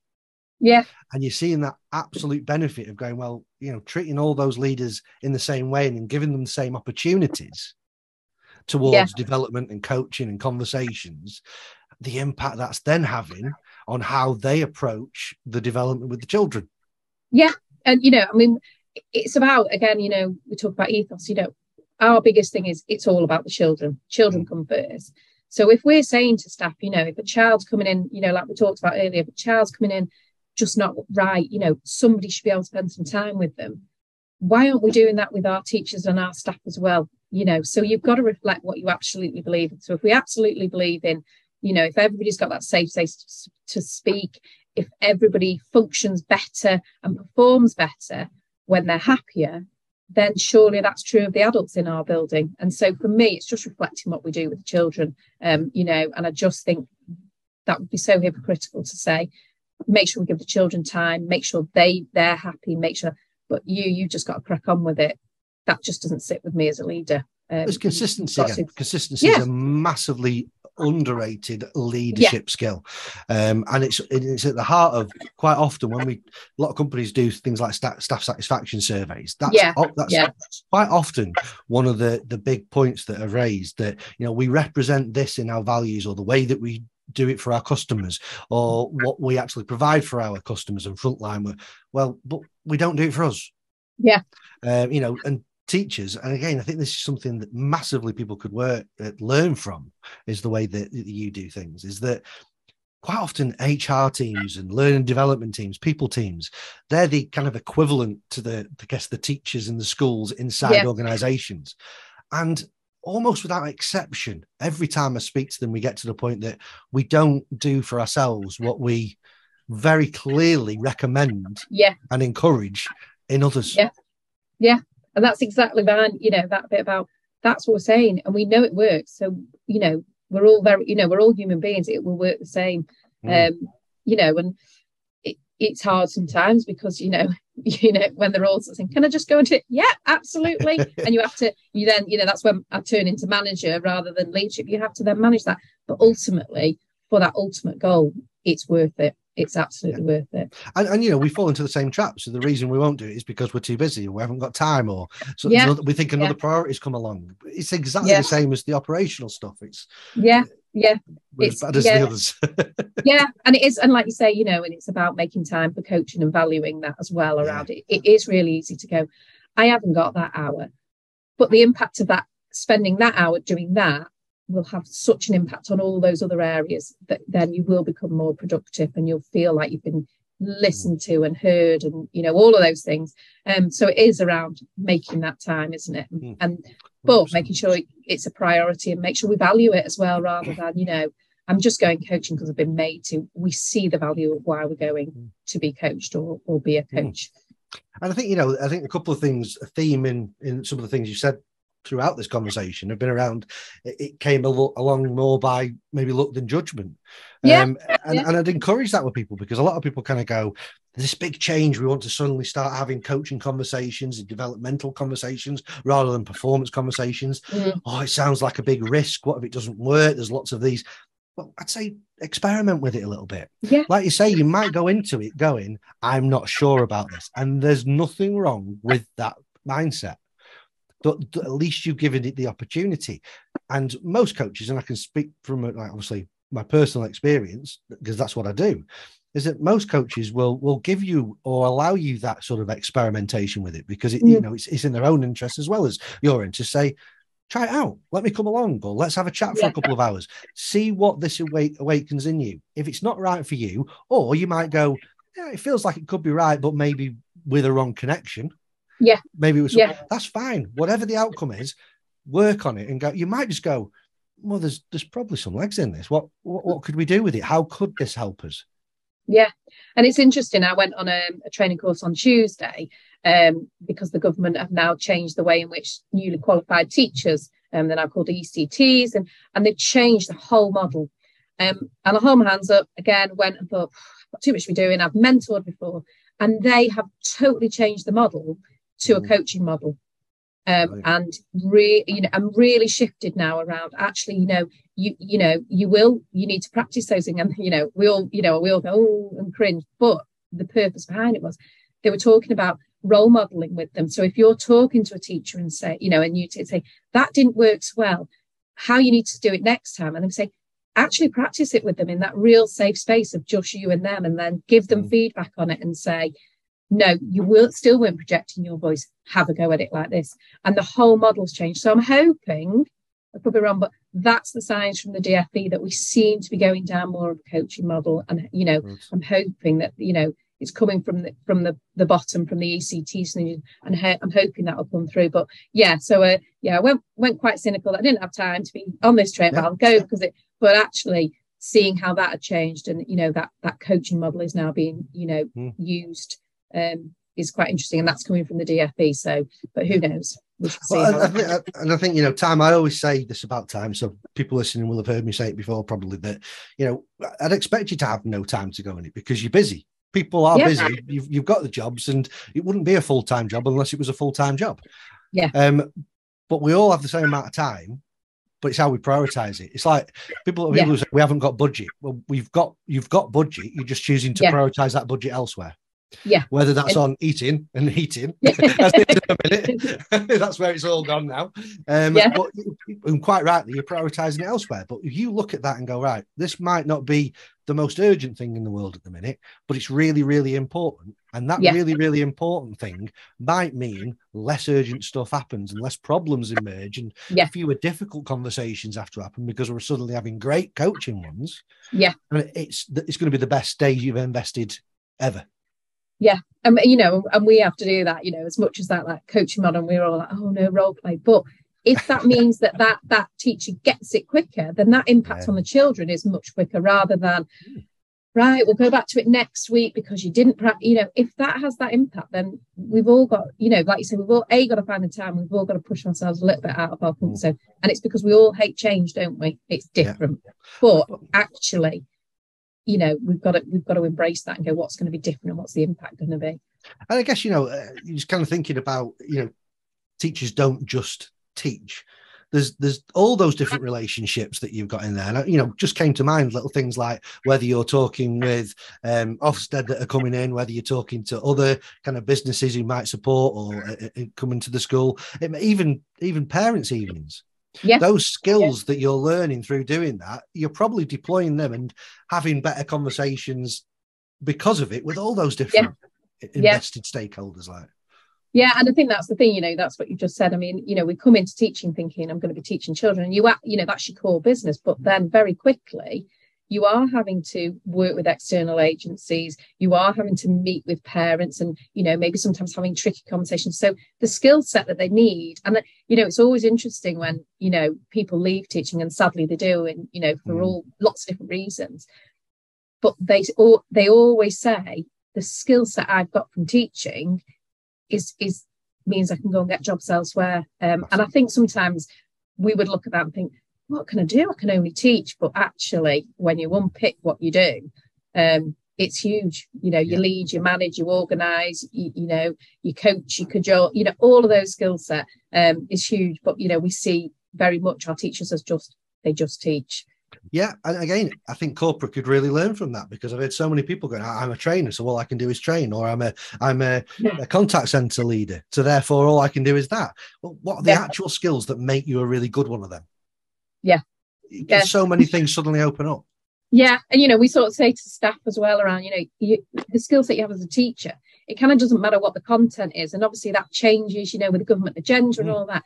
Yeah. And you're seeing that absolute benefit of going, well, treating all those leaders in the same way and giving them the same opportunities towards development and coaching and conversations, the impact that's then having on how they approach the development with the children. Yeah. And, it's about, again, we talk about ethos, our biggest thing is it's all about the children. Children come first. So if we're saying to staff, if a child's coming in, like we talked about earlier, if a child's coming in just not right, somebody should be able to spend some time with them. Why aren't we doing that with our teachers and our staff as well? So you've got to reflect what you absolutely believe in. So if we absolutely believe in, if everybody's got that safe space to speak, if everybody functions better and performs better when they're happier, then surely that's true of the adults in our building. And so for me, it's just reflecting what we do with the children, and I just think that would be so hypocritical to say, make sure we give the children time, make sure they're happy, but you just got to crack on with it. That just doesn't sit with me as a leader. There's consistency again. Consistency is a massively underrated leadership skill, and it's at the heart of, quite often when a lot of companies do things like staff satisfaction surveys, that's quite often one of the big points that are raised, that we represent this in our values, or the way that we do it for our customers, or what we actually provide for our customers and frontline. Well, but we don't do it for us. And teachers, and again, I think this is something that massively people could learn from, is the way that you do things. Is that quite often HR teams and learning development teams, people teams, they're the kind of equivalent to the teachers in the schools inside organizations. And almost without exception, every time I speak to them, we get to the point that we don't do for ourselves what we very clearly recommend and encourage in others. And that's exactly that bit about, that's what we're saying, and we know it works. So we're all we're all human beings. It will work the same. And it's hard sometimes because when they're all saying, can I just go into it? Yeah, absolutely. And you have to, that's when I turn into manager rather than leadership. You have to then manage that. But ultimately, for that ultimate goal, it's worth it. It's absolutely worth it. And we fall into the same trap. So the reason we won't do it is because we're too busy, or we haven't got time, or we think another priorities come along. It's exactly the same as the operational stuff. It's as bad as the others. And it is, and like you say, and it's about making time for coaching and valuing that as well around it. It is really easy to go, I haven't got that hour, but the impact of that, spending that hour doing that, will have such an impact on all those other areas that then you will become more productive, and you'll feel like you've been listened to and heard, and all of those things. So it is around making that time, isn't it? But making sure it's a priority, and make sure we value it as well, rather than I'm just going coaching because I've been made to. We see the value of why we're going to be coached or be a coach. And I think a couple of things, a theme in some of the things you said throughout this conversation have been around, it came along more by maybe luck than judgment. And I'd encourage that with people, because a lot of people kind of go, this big change, we want to suddenly start having coaching conversations and developmental conversations rather than performance conversations. Oh, it sounds like a big risk. What if it doesn't work? There's lots of these. Well, I'd say experiment with it a little bit. Like you say, you might go into it going, I'm not sure about this, and there's nothing wrong with that mindset. but at least you've given it the opportunity. And most coaches, and I can speak from obviously my personal experience, because that's what I do, is that most coaches will give you or allow you that sort of experimentation with it, because it's in their own interest as well as your interest. Say, try it out, let me come along, or let's have a chat for a couple of hours, see what this awakens in you. If it's not right for you, or you might go, yeah, it feels like it could be right, but maybe with a wrong connection. Yeah. Maybe it was, that's fine. Whatever the outcome is, work on it and go. You might just go, well, there's probably some legs in this. What could we do with it? How could this help us? Yeah. And it's interesting. I went on a training course on Tuesday because the government have now changed the way in which newly qualified teachers, they're now called ECTs, and they've changed the whole model. And I hold my hands up again, went and thought, I've got too much to be doing. I've mentored before, and they have totally changed the model to a coaching model. And I'm really shifted now around actually, you need to practice those things. And, we all go, oh, and cringe. But the purpose behind it was they were talking about role modeling with them. So if you're talking to a teacher and say, and you say, that didn't work so well, how you need to do it next time. And they say, actually practice it with them in that real safe space of just you and them, and then give them feedback on it and say, no, you weren't projecting your voice. Have a go at it like this. And the whole model's changed. So I'm hoping, I could be wrong, but that's the signs from the DFE that we seem to be going down more of a coaching model. And, I'm hoping that, it's coming from the bottom, from the ECTs, and I'm hoping that'll come through. But I went quite cynical. I didn't have time to be on this train, but I'll go but actually seeing how that had changed, and, that coaching model is now being, used, is quite interesting, and that's coming from the DFE. So, but who knows? I think time. I always say this about time, so people listening will have heard me say it before, probably, that I'd expect you to have no time to go in it because you're busy. People are busy. You've got the jobs, and it wouldn't be a full-time job unless it was a full-time job. Yeah. But we all have the same amount of time. But it's how we prioritize it. It's like people who say we haven't got budget. Well, you've got budget. You're just choosing to prioritize that budget elsewhere. Yeah. Whether that's on eating and heating, that's where it's all gone now. But, and quite rightly, you're prioritizing it elsewhere. But if you look at that and go, right, this might not be the most urgent thing in the world at the minute, but it's really, really important. And that really, really important thing might mean less urgent stuff happens and less problems emerge, and fewer difficult conversations have to happen because we're suddenly having great coaching ones. Yeah. And it's going to be the best day you've invested ever. Yeah. And we have to do that, as much as that like coaching model, we're all like, oh no, role play. But if that means that teacher gets it quicker, then that impact on the children is much quicker, rather than, right, we'll go back to it next week because you didn't practice. If that has that impact, then we've all got, like you said, we've all got to find the time. We've all got to push ourselves a little bit out of our comfort zone. And it's because we all hate change, don't we? It's different. But actually, we've got to embrace that and go, what's going to be different and what's the impact going to be? And I guess, you're just kind of thinking about, teachers don't just teach. There's all those different relationships that you've got in there. And, just came to mind little things like whether you're talking with Ofsted that are coming in, whether you're talking to other kind of businesses who might support or coming to the school, even parents' evenings. Yeah. Those skills that you're learning through doing that, you're probably deploying them and having better conversations because of it with all those different invested stakeholders. Yeah, and I think that's the thing, that's what you just said. I mean, we come into teaching thinking I'm going to be teaching children, and that's your core business. But then very quickly, you are having to work with external agencies. You are having to meet with parents and, maybe sometimes having tricky conversations. So the skill set that they need, and, it's always interesting when, people leave teaching, and sadly they do, and, for all lots of different reasons. But they always say the skill set I've got from teaching is means I can go and get jobs elsewhere. And I think sometimes we would look at that and think, what can I do? I can only teach. But actually, when you unpick what you do, it's huge. You lead, you manage, you organise, you coach, you cajole, all of those skill set is huge. But, we see very much our teachers as they just teach. Yeah, and again, I think corporate could really learn from that, because I've heard so many people going, "I'm a trainer, so all I can do is train," or I'm a contact center leader, so therefore all I can do is that." Well, what are the actual skills that make you a really good one of them? Yeah. So many things suddenly open up. Yeah, and we sort of say to staff as well around, the skills that you have as a teacher, it kind of doesn't matter what the content is, and obviously that changes, with the government agenda and all that.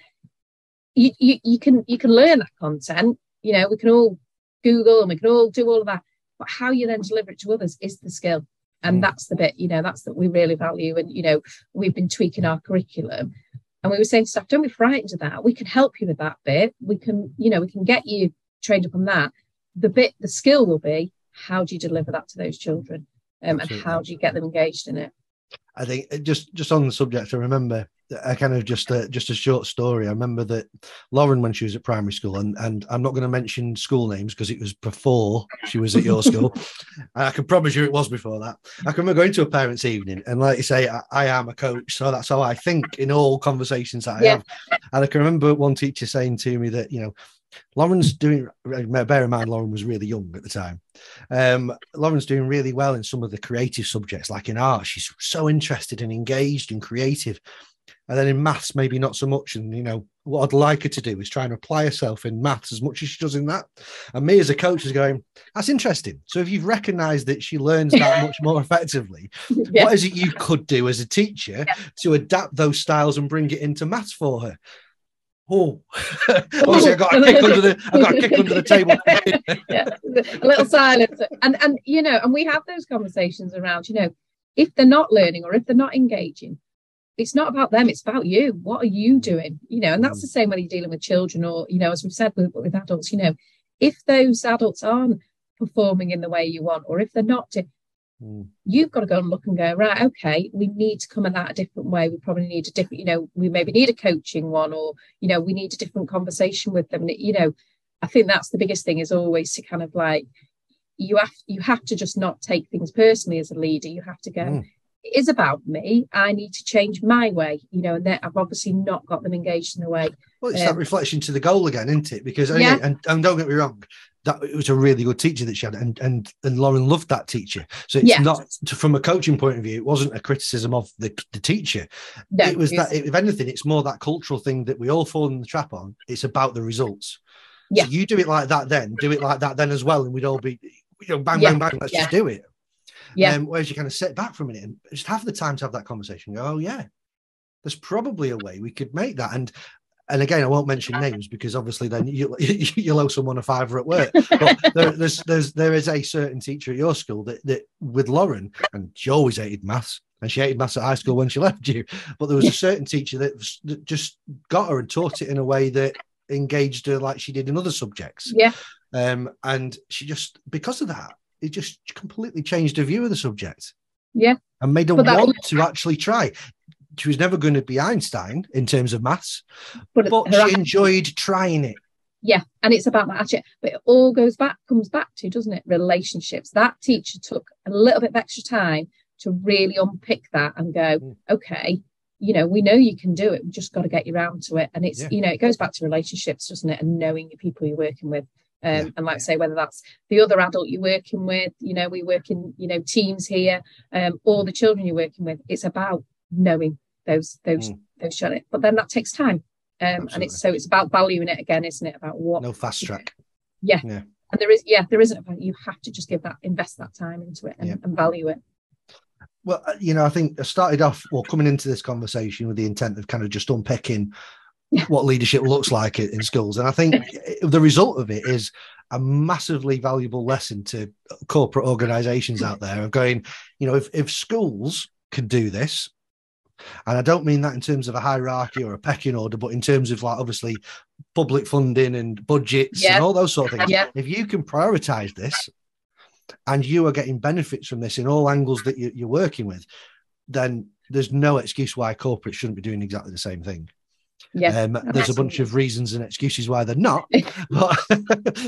You can learn that content. We can all Google and we can all do all of that, but how you then deliver it to others is the skill, and that's the bit that's that we really value. And we've been tweaking our curriculum, and we were saying to staff, don't be frightened of that. We can help you with that bit. We can get you trained up on that. The skill will be, how do you deliver that to those children, and how do you get them engaged in it? I think just on the subject, I remember a kind of just a short story. I remember that Lauren, when she was at primary school, and I'm not going to mention school names because it was before she was at your school. I can promise you it was before that. I can remember going to a parents' evening, and like you say, I am a coach, so that's how I think in all conversations that I have. And I can remember one teacher saying to me that, Lauren's doing, bear in mind, Lauren was really young at the time. Lauren's doing really well in some of the creative subjects, like in art. She's so interested and engaged and creative. And then in maths, maybe not so much. And, what I'd like her to do is try and apply herself in maths as much as she does in that. And me as a coach is going, that's interesting. So if you've recognized that she learns that much more effectively, what is it you could do as a teacher to adapt those styles and bring it into maths for her? Oh, obviously I got a kick under the table. A little silence, and we have those conversations around, if they're not learning or if they're not engaging, it's not about them, it's about you. What are you doing? And that's the same whether you're dealing with children or, as we've said with adults. If those adults aren't performing in the way you want, or if they're not, you've got to go and look and go, right, okay, we need to come at that a different way. We probably need a different, we maybe need a coaching one, or, we need a different conversation with them. I think that's the biggest thing, is always to kind of like, you have to just not take things personally as a leader. You have to go, it is about me. I need to change my way, and that I've obviously not got them engaged in the way. Well, it's that reflection to the goal again, isn't it? Because, and don't get me wrong, that it was a really good teacher that she had, and Lauren loved that teacher. So it's not, from a coaching point of view, it wasn't a criticism of the teacher. No, it was that, if anything, it's more that cultural thing that we all fall in the trap on. It's about the results. So you do it like that, then do it like that then as well, and we'd all be, bang, bang, bang, let's just do it. Whereas you kind of sit back for a minute and just have the time to have that conversation and go, oh yeah, there's probably a way we could make that. And again, I won't mention names, because obviously then you'll owe someone a $5 at work. But there is a certain teacher at your school that with Lauren, and she always hated maths, and she hated maths at high school when she left you. But there was a certain teacher that just got her and taught it in a way that engaged her like she did in other subjects. And she just, because of that, it just completely changed her view of the subject. And made her want to actually try. She was never going to be Einstein in terms of maths, but she enjoyed trying it. And it's about that actually. But it all comes back to, doesn't it, relationships. That teacher took a little bit of extra time to really unpick that and go, okay, we know you can do it. We've just got to get you around to it. And it's, it goes back to relationships, doesn't it? And knowing the people you're working with. And like I say, whether that's the other adult you're working with, we work in, teams here, or the children you're working with, it's about knowing those children. But then that takes time. And it's about valuing it again, isn't it? About what? No fast track. And there isn't. You have to just invest that time into it and value it. Well, I think I started off, coming into this conversation with the intent of kind of just unpicking what leadership looks like in schools. And I think the result of it is a massively valuable lesson to corporate organizations out there of going, if schools can do this, and I don't mean that in terms of a hierarchy or a pecking order, but in terms of like obviously public funding and budgets and all those sort of things. If you can prioritize this and you are getting benefits from this in all angles that you're working with, then there's no excuse why corporate shouldn't be doing exactly the same thing. There's a bunch of reasons and excuses why they're not, but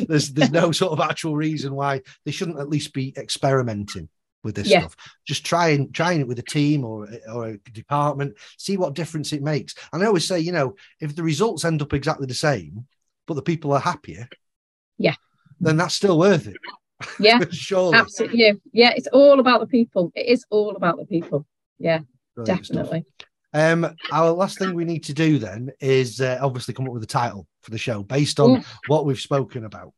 there's no sort of actual reason why they shouldn't at least be experimenting with this stuff. Just trying it with a team or a department, see what difference it makes. And I always say, if the results end up exactly the same, but the people are happier, then that's still worth it. Yeah, surely. Absolutely. Yeah, it's all about the people. It is all about the people. Yeah, Brilliant definitely. Stuff. Our last thing we need to do then is obviously come up with a title for the show based on what we've spoken about.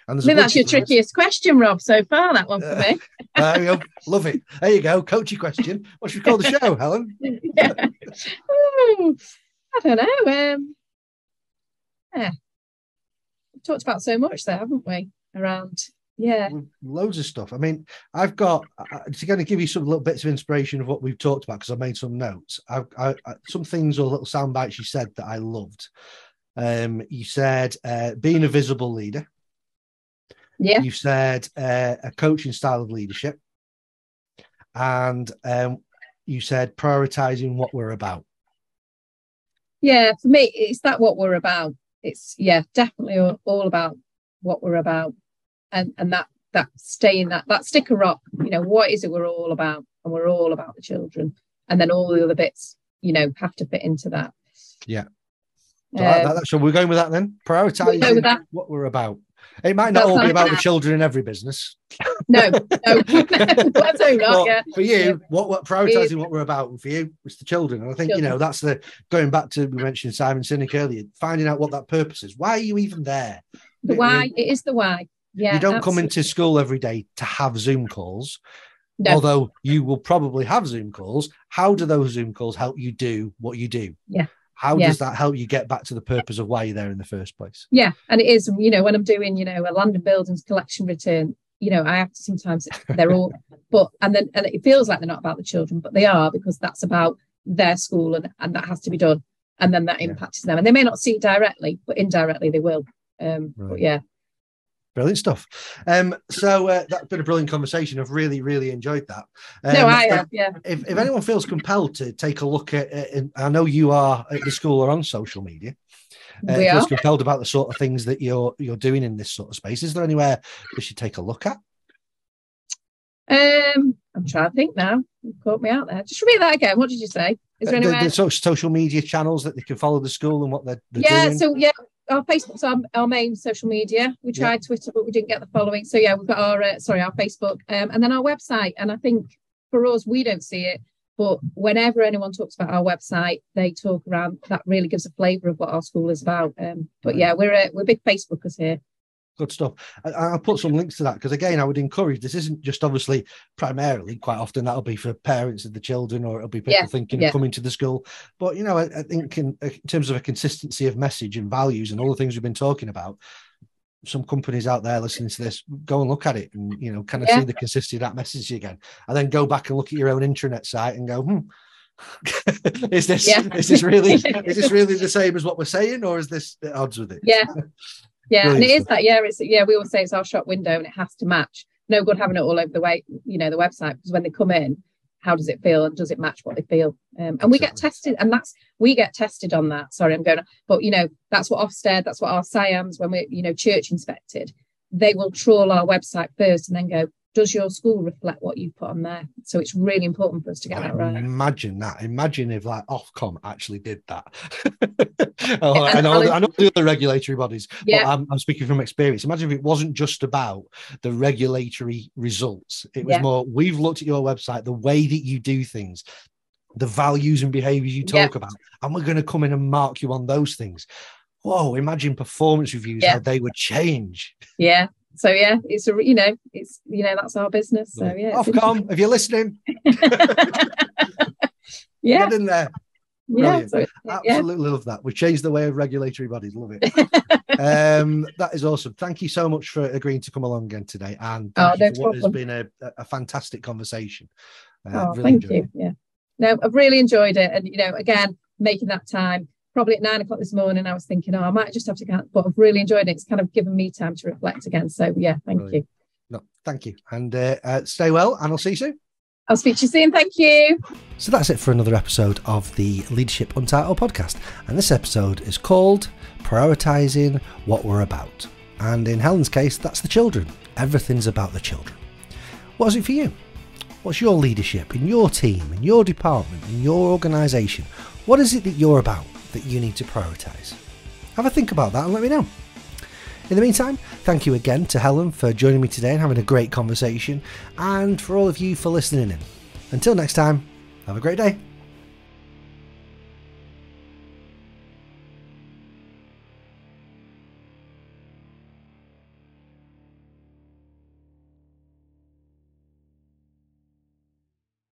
And I think that's your trickiest question, Rob, so far, that one for me. There we go. Love it. There you go. Coachy question. What should we call the show, Helen? Yeah. I don't know. Yeah. We've talked about so much there, haven't we? Around, loads of stuff. I mean, I've got to kind of give you some little bits of inspiration of what we've talked about, because I've made some notes. I some things or little sound bites you said that I loved. You said being a visible leader. Yeah. You said a coaching style of leadership, and you said prioritizing what we're about. Yeah, for me, it's that what we're about. It's definitely all about what we're about, and that staying that stick of rock. What is it we're all about? And we're all about the children, and then all the other bits, have to fit into that. Yeah. So we're going with that then. Prioritizing what we're about. It might not all be about the children in every business. No. Let's hope not. Yeah. For you, what prioritizing what we're about for you was the children. And I think, that's the going back to, we mentioned Simon Sinek earlier, finding out what that purpose is. Why are you even there? The why. It is the why. Yeah. You don't come into school every day to have Zoom calls. No. Although you will probably have Zoom calls. How do those Zoom calls help you do what you do? Yeah. How does that help you get back to the purpose of why you're there in the first place? Yeah, and it is, when I'm doing, a land and buildings collection return, I have to sometimes, they're all, and it feels like they're not about the children, but they are, because that's about their school and that has to be done. And then that impacts them. And they may not see it directly, but indirectly they will. Right. But yeah. Brilliant stuff. So that's been a brilliant conversation. I've really, really enjoyed that. No, I have, yeah. If anyone feels compelled to take a look at it, I know you are at the school or on social media. We are. Feels compelled about the sort of things that you're doing in this sort of space. Is there anywhere we should take a look at? I'm trying to think now. You caught me out there. Just repeat that again. What did you say? Is there anywhere? The social media channels that they can follow the school and what they're doing? So our Facebook's our main social media. We tried Twitter, but we didn't get the following. So we've got our Facebook, and then our website. And I think for us, we don't see it, but whenever anyone talks about our website, they talk around. That really gives a flavour of what our school is about. But we're big Facebookers here. Good stuff. I'll put some links to that, because again, I would encourage, this isn't just obviously primarily, quite often that'll be for parents of the children, or it'll be people thinking of coming to the school. But, I think in terms of a consistency of message and values and all the things we've been talking about, some companies out there listening to this, go and look at it and, kind of see the consistency of that message again, and then go back and look at your own intranet site and go, is this really the same as what we're saying, or is this at odds with it? Yeah, and it is that. We always say it's our shop window, and it has to match. No good having it all over the way, the website, because when they come in, how does it feel, and does it match what they feel? And we get tested, and we get tested on that. Sorry, I'm going on, but that's what Ofsted, that's what our SIAMs, when we're church inspected, they will trawl our website first and then go, does your school reflect what you put on there? So it's really important for us to get that right. Imagine that. Imagine if Ofcom actually did that. I know the other regulatory bodies, but I'm speaking from experience. Imagine if it wasn't just about the regulatory results. It was more, we've looked at your website, the way that you do things, the values and behaviours you talk about, and we're going to come in and mark you on those things. Whoa, imagine performance reviews, how they would change. Yeah. So it's that's our business. So Ofcom, if you're listening, get in there. Brilliant. Absolutely love that. We've changed the way of regulatory bodies. Love it. That is awesome. Thank you so much for agreeing to come along again today, and thank you for what has been a fantastic conversation. Really thank you. Yeah, no, I've really enjoyed it, and again, making that time. Probably at 9 o'clock this morning, I was thinking, I might just have to go, but I've really enjoyed it. It's kind of given me time to reflect again. So, thank you. No, thank you. And stay well, and I'll see you soon. I'll speak to you soon. Thank you. So that's it for another episode of the Leadership Untitled podcast. And this episode is called Prioritising What We're About. And in Helen's case, that's the children. Everything's about the children. What is it for you? What's your leadership in your team, in your department, in your organisation? What is it that you're about that you need to prioritise? Have a think about that and let me know. In the meantime, thank you again to Helen for joining me today and having a great conversation, and for all of you for listening in. Until next time, have a great day.